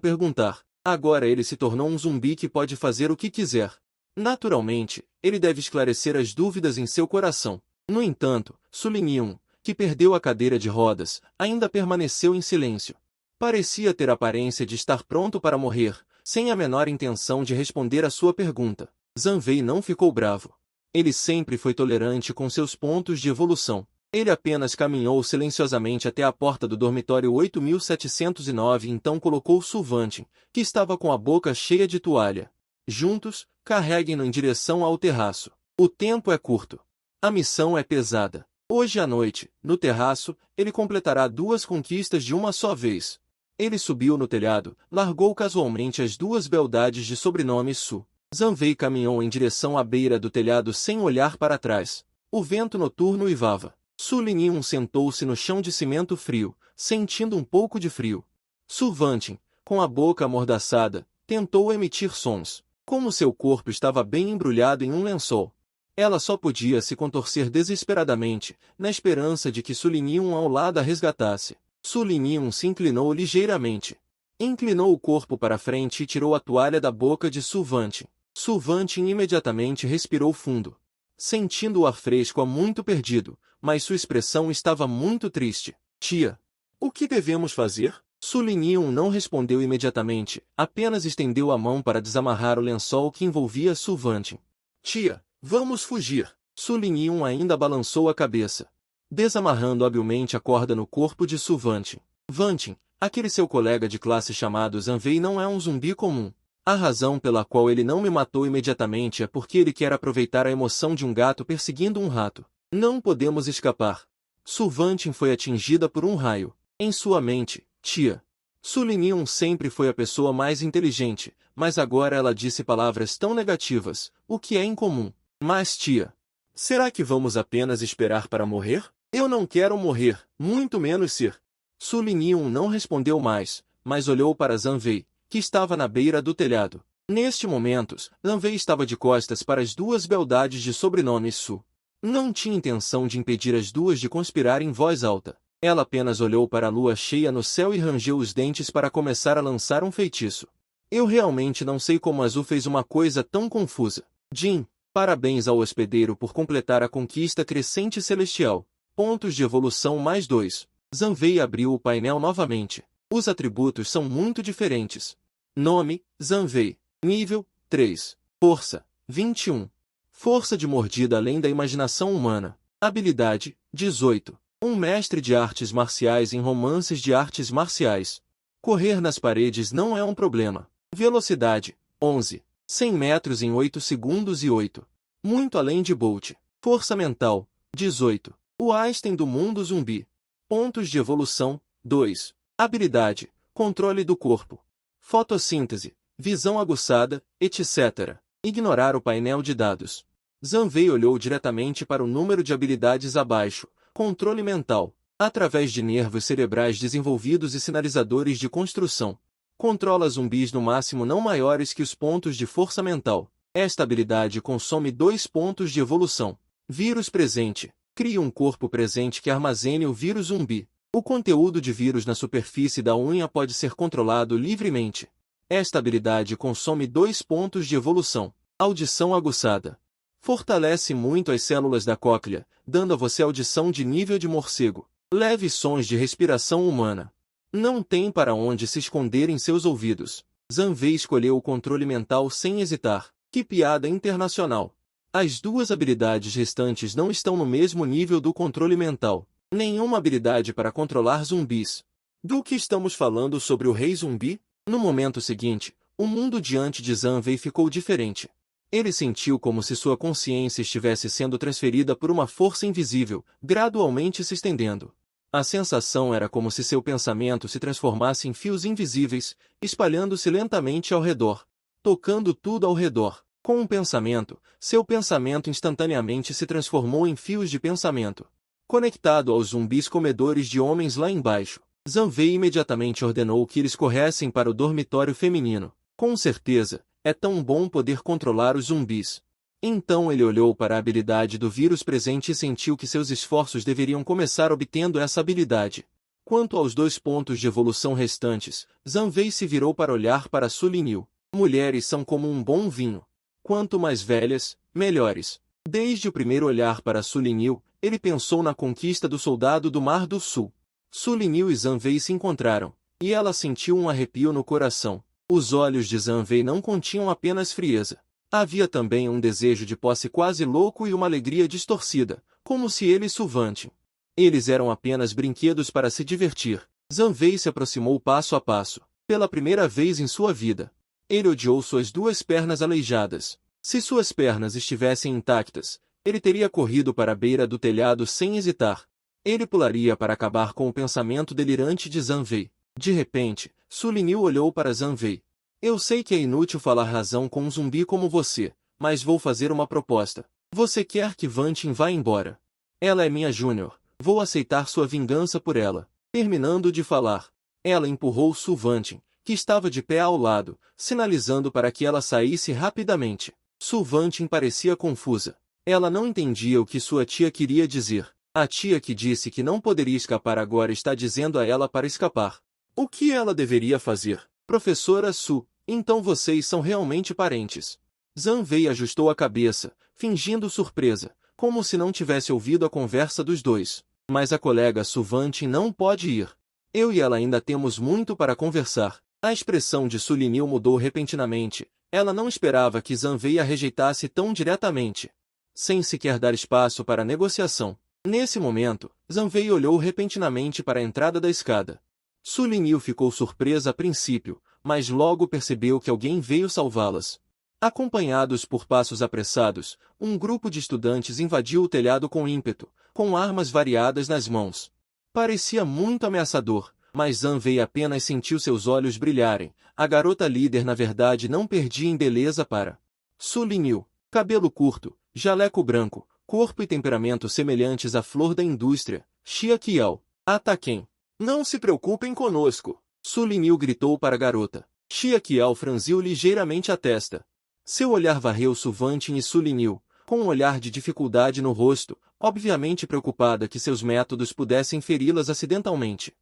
perguntar. Agora ele se tornou um zumbi que pode fazer o que quiser. Naturalmente, ele deve esclarecer as dúvidas em seu coração. No entanto, Sulinium, que perdeu a cadeira de rodas, ainda permaneceu em silêncio. Parecia ter aparência de estar pronto para morrer, sem a menor intenção de responder à sua pergunta. Zanvei não ficou bravo. Ele sempre foi tolerante com seus pontos de evolução. Ele apenas caminhou silenciosamente até a porta do dormitório 8709 e então colocou Suvantin, que estava com a boca cheia de toalha. Juntos, carreguem-no em direção ao terraço. O tempo é curto. A missão é pesada. Hoje à noite, no terraço, ele completará 2 conquistas de uma só vez. Ele subiu no telhado, largou casualmente as 2 beldades de sobrenome Su. Zanvei caminhou em direção à beira do telhado sem olhar para trás. O vento noturno uivava. Sulinium sentou-se no chão de cimento frio, sentindo um pouco de frio. Suvantin, com a boca amordaçada, tentou emitir sons. Como seu corpo estava bem embrulhado em um lençol. Ela só podia se contorcer desesperadamente, na esperança de que Sulinium ao lado a resgatasse. Sulinium se inclinou ligeiramente. Inclinou o corpo para frente e tirou a toalha da boca de Sulvantin. Sulvantin imediatamente respirou fundo, sentindo o ar fresco há muito perdido, mas sua expressão estava muito triste. Tia, o que devemos fazer? Sulinium não respondeu imediatamente, apenas estendeu a mão para desamarrar o lençol que envolvia Sulvantin. Tia, vamos fugir. Sulinium ainda balançou a cabeça, desamarrando habilmente a corda no corpo de Sulvantin. Vantin, aquele seu colega de classe chamado Zanvei não é um zumbi comum. A razão pela qual ele não me matou imediatamente é porque ele quer aproveitar a emoção de um gato perseguindo um rato. Não podemos escapar. Sulvantin foi atingida por um raio. Em sua mente, tia. Sulinium sempre foi a pessoa mais inteligente, mas agora ela disse palavras tão negativas, o que é incomum. Mas tia, será que vamos apenas esperar para morrer? Eu não quero morrer, muito menos ser. Sulinium não respondeu mais, mas olhou para Zanvei, que estava na beira do telhado. Neste momento, Zanvei estava de costas para as duas beldades de sobrenome Su. Não tinha intenção de impedir as duas de conspirar em voz alta. Ela apenas olhou para a lua cheia no céu e rangeu os dentes para começar a lançar um feitiço. Eu realmente não sei como Azul fez uma coisa tão confusa. Jin, parabéns ao hospedeiro por completar a conquista crescente celestial. Pontos de evolução mais 2. Zanvei abriu o painel novamente. Os atributos são muito diferentes. Nome, Zanvei. Nível, 3. Força, 21. Força de mordida além da imaginação humana. Habilidade, 18. Um mestre de artes marciais em romances de artes marciais. Correr nas paredes não é um problema. Velocidade, 11. 100 metros em 8 segundos e 8. Muito além de Bolt. Força mental, 18. O Einstein do mundo zumbi. Pontos de evolução, 2. Habilidade, controle do corpo. Fotossíntese, visão aguçada, etc. Ignorar o painel de dados. Zanvei olhou diretamente para o número de habilidades abaixo. Controle mental. Através de nervos cerebrais desenvolvidos e sinalizadores de construção. Controla zumbis no máximo não maiores que os pontos de força mental. Esta habilidade consome 2 pontos de evolução. Vírus presente. Crie um corpo presente que armazene o vírus zumbi. O conteúdo de vírus na superfície da unha pode ser controlado livremente. Esta habilidade consome 2 pontos de evolução. Audição aguçada. Fortalece muito as células da cóclea, dando a você audição de nível de morcego. Leves sons de respiração humana. Não tem para onde se esconder em seus ouvidos. Zanvei escolheu o controle mental sem hesitar. Que piada internacional! As duas habilidades restantes não estão no mesmo nível do controle mental. Nenhuma habilidade para controlar zumbis. Do que estamos falando sobre o rei zumbi? No momento seguinte, o mundo diante de Zanvei ficou diferente. Ele sentiu como se sua consciência estivesse sendo transferida por uma força invisível, gradualmente se estendendo. A sensação era como se seu pensamento se transformasse em fios invisíveis, espalhando-se lentamente ao redor, tocando tudo ao redor. Com um pensamento, seu pensamento instantaneamente se transformou em fios de pensamento. Conectado aos zumbis comedores de homens lá embaixo, Zanvei imediatamente ordenou que eles corressem para o dormitório feminino. Com certeza, é tão bom poder controlar os zumbis. Então ele olhou para a habilidade do vírus presente e sentiu que seus esforços deveriam começar obtendo essa habilidade. Quanto aos 2 pontos de evolução restantes, Zanvei se virou para olhar para Sulinil. Mulheres são como um bom vinho. Quanto mais velhas, melhores. Desde o primeiro olhar para Sulinil, ele pensou na conquista do soldado do Mar do Sul. Sulinil e Zanvei se encontraram, e ela sentiu um arrepio no coração. Os olhos de Zanvei não continham apenas frieza. Havia também um desejo de posse quase louco e uma alegria distorcida, como se ele e Sulvantin. Eles eram apenas brinquedos para se divertir. Zanvei se aproximou passo a passo, pela primeira vez em sua vida. Ele odiou suas 2 pernas aleijadas. Se suas pernas estivessem intactas, ele teria corrido para a beira do telhado sem hesitar. Ele pularia para acabar com o pensamento delirante de Zanvei. De repente, Sulinil olhou para Zanvei. Eu sei que é inútil falar razão com um zumbi como você, mas vou fazer uma proposta. Você quer que Vantin vá embora? Ela é minha júnior. Vou aceitar sua vingança por ela. Terminando de falar, ela empurrou Sulvantin, que estava de pé ao lado, sinalizando para que ela saísse rapidamente. Su Vantin parecia confusa. Ela não entendia o que sua tia queria dizer. A tia que disse que não poderia escapar agora está dizendo a ela para escapar. O que ela deveria fazer? Professora Su, então vocês são realmente parentes. Zhang Wei ajustou a cabeça, fingindo surpresa, como se não tivesse ouvido a conversa dos dois. Mas a colega Su Vantin não pode ir. Eu e ela ainda temos muito para conversar. A expressão de Su Linil mudou repentinamente. Ela não esperava que Zhang Wei a rejeitasse tão diretamente, sem sequer dar espaço para negociação. Nesse momento, Zhang Wei olhou repentinamente para a entrada da escada. Su Linil ficou surpresa a princípio, mas logo percebeu que alguém veio salvá-las. Acompanhados por passos apressados, um grupo de estudantes invadiu o telhado com ímpeto, com armas variadas nas mãos. Parecia muito ameaçador, mas Zhang Wei apenas sentiu seus olhos brilharem. A garota líder na verdade não perdia em beleza para Su Linil. Cabelo curto, jaleco branco, corpo e temperamento semelhantes à flor da indústria. Xia Qiao. Ataquem. Não se preocupem conosco. Su Linil gritou para a garota. Xia Qiao franziu ligeiramente a testa. Seu olhar varreu Su Vantin e Su Linil, com um olhar de dificuldade no rosto, obviamente preocupada que seus métodos pudessem feri-las acidentalmente.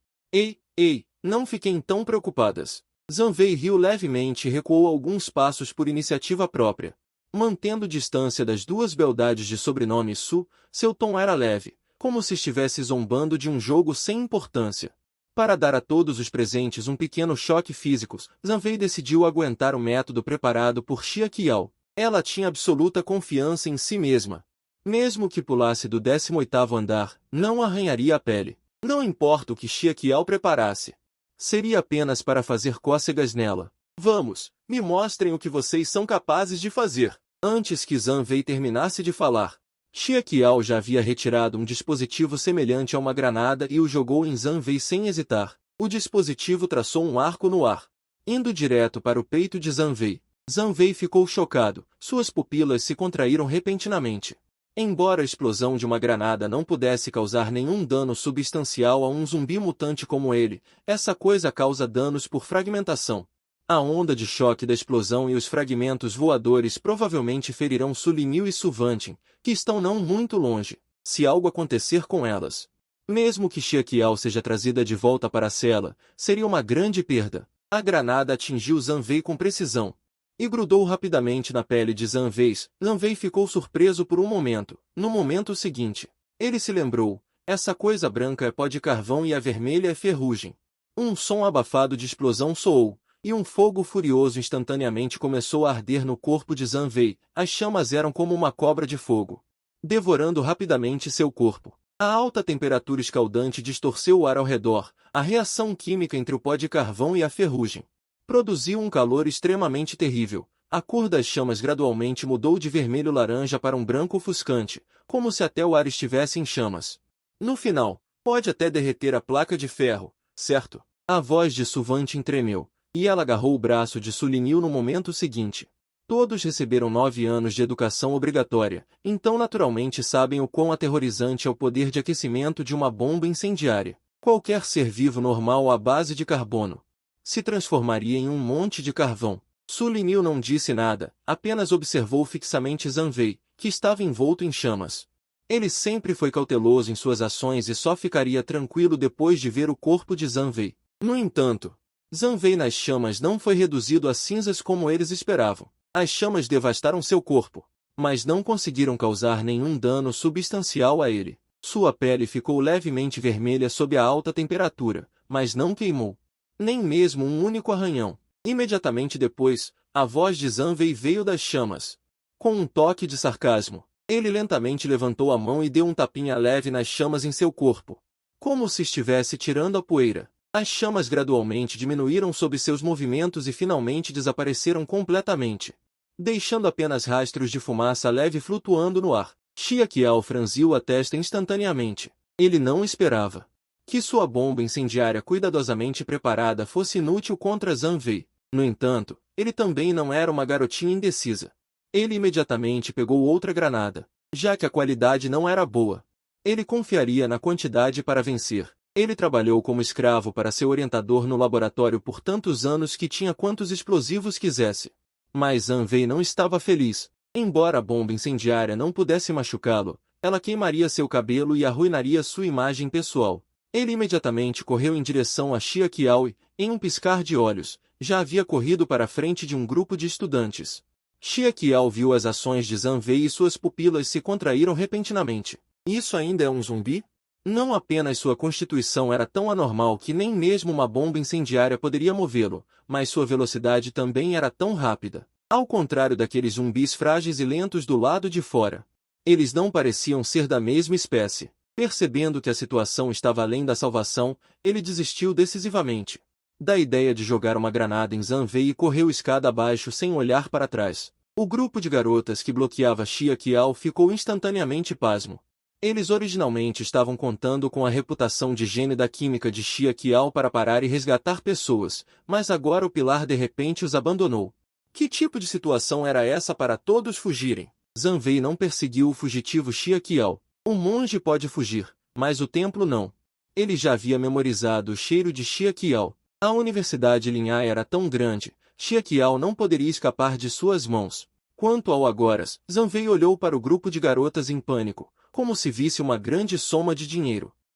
Ei, não fiquem tão preocupadas. Zhang Wei riu levemente e recuou alguns passos por iniciativa própria. Mantendo distância das duas beldades de sobrenome Su, seu tom era leve, como se estivesse zombando de um jogo sem importância. Para dar a todos os presentes um pequeno choque físico, Zhang Wei decidiu aguentar o método preparado por Xia Qiao. Ela tinha absoluta confiança em si mesma. Mesmo que pulasse do 18º andar, não arranharia a pele. Não importa o que Xia Qiao preparasse. Seria apenas para fazer cócegas nela. Vamos, me mostrem o que vocês são capazes de fazer. Antes que Zhang Wei terminasse de falar, Xia Qiao já havia retirado um dispositivo semelhante a uma granada e o jogou em Zhang Wei sem hesitar. O dispositivo traçou um arco no ar, indo direto para o peito de Zhang Wei. Zhang Wei ficou chocado, suas pupilas se contraíram repentinamente. Embora a explosão de uma granada não pudesse causar nenhum dano substancial a um zumbi mutante como ele, essa coisa causa danos por fragmentação. A onda de choque da explosão e os fragmentos voadores provavelmente ferirão Su Linil e Su Vantin, que estão não muito longe, se algo acontecer com elas. Mesmo que Xia Qiao seja trazida de volta para a cela, seria uma grande perda. A granada atingiu Zhang Wei com precisão e grudou rapidamente na pele de Zhang Wei. Zhang Wei ficou surpreso por um momento. No momento seguinte, ele se lembrou, essa coisa branca é pó de carvão e a vermelha é ferrugem. Um som abafado de explosão soou, e um fogo furioso instantaneamente começou a arder no corpo de Zhang Wei. As chamas eram como uma cobra de fogo, devorando rapidamente seu corpo. A alta temperatura escaldante distorceu o ar ao redor. A reação química entre o pó de carvão e a ferrugem produziu um calor extremamente terrível. A cor das chamas gradualmente mudou de vermelho-laranja para um branco ofuscante, como se até o ar estivesse em chamas. No final, pode até derreter a placa de ferro, certo? A voz de Su Vantin tremeu, e ela agarrou o braço de Su Linil no momento seguinte. Todos receberam 9 anos de educação obrigatória, então naturalmente sabem o quão aterrorizante é o poder de aquecimento de uma bomba incendiária. Qualquer ser vivo normal à base de carbono se transformaria em um monte de carvão. Su Linil não disse nada, apenas observou fixamente Zhang Wei, que estava envolto em chamas. Ele sempre foi cauteloso em suas ações e só ficaria tranquilo depois de ver o corpo de Zhang Wei. No entanto, Zhang Wei nas chamas não foi reduzido a cinzas como eles esperavam. As chamas devastaram seu corpo, mas não conseguiram causar nenhum dano substancial a ele. Sua pele ficou levemente vermelha sob a alta temperatura, mas não queimou. Nem mesmo um único arranhão. Imediatamente depois, a voz de Zhang Wei veio das chamas. Com um toque de sarcasmo, ele lentamente levantou a mão e deu um tapinha leve nas chamas em seu corpo, como se estivesse tirando a poeira. As chamas gradualmente diminuíram sob seus movimentos e finalmente desapareceram completamente, deixando apenas rastros de fumaça leve flutuando no ar. Xia Qiao franziu a testa instantaneamente. Ele não esperava que sua bomba incendiária cuidadosamente preparada fosse inútil contra Zhang Wei. No entanto, ele também não era uma garotinha indecisa. Ele imediatamente pegou outra granada. Já que a qualidade não era boa, ele confiaria na quantidade para vencer. Ele trabalhou como escravo para seu orientador no laboratório por tantos anos que tinha quantos explosivos quisesse. Mas Zhang Wei não estava feliz. Embora a bomba incendiária não pudesse machucá-lo, ela queimaria seu cabelo e arruinaria sua imagem pessoal. Ele imediatamente correu em direção a Xia Qiao e, em um piscar de olhos, já havia corrido para a frente de um grupo de estudantes. Xia Qiao viu as ações de Zhang Wei e suas pupilas se contraíram repentinamente. Isso ainda é um zumbi? Não apenas sua constituição era tão anormal que nem mesmo uma bomba incendiária poderia movê-lo, mas sua velocidade também era tão rápida. Ao contrário daqueles zumbis frágeis e lentos do lado de fora. Eles não pareciam ser da mesma espécie. Percebendo que a situação estava além da salvação, ele desistiu decisivamente da ideia de jogar uma granada em Zhang Wei e correu escada abaixo sem olhar para trás. O grupo de garotas que bloqueava Xia Qiao ficou instantaneamente pasmo. Eles originalmente estavam contando com a reputação de gênio da química de Xia Qiao para parar e resgatar pessoas, mas agora o pilar de repente os abandonou. Que tipo de situação era essa para todos fugirem? Zhang Wei não perseguiu o fugitivo Xia Qiao. O monge pode fugir, mas o templo não. Ele já havia memorizado o cheiro de Xia Qiao. A Universidade Linhai era tão grande, Xia Qiao não poderia escapar de suas mãos. Quanto ao Agoras, Zhang Wei olhou para o grupo de garotas em pânico, como se visse uma grande soma de dinheiro.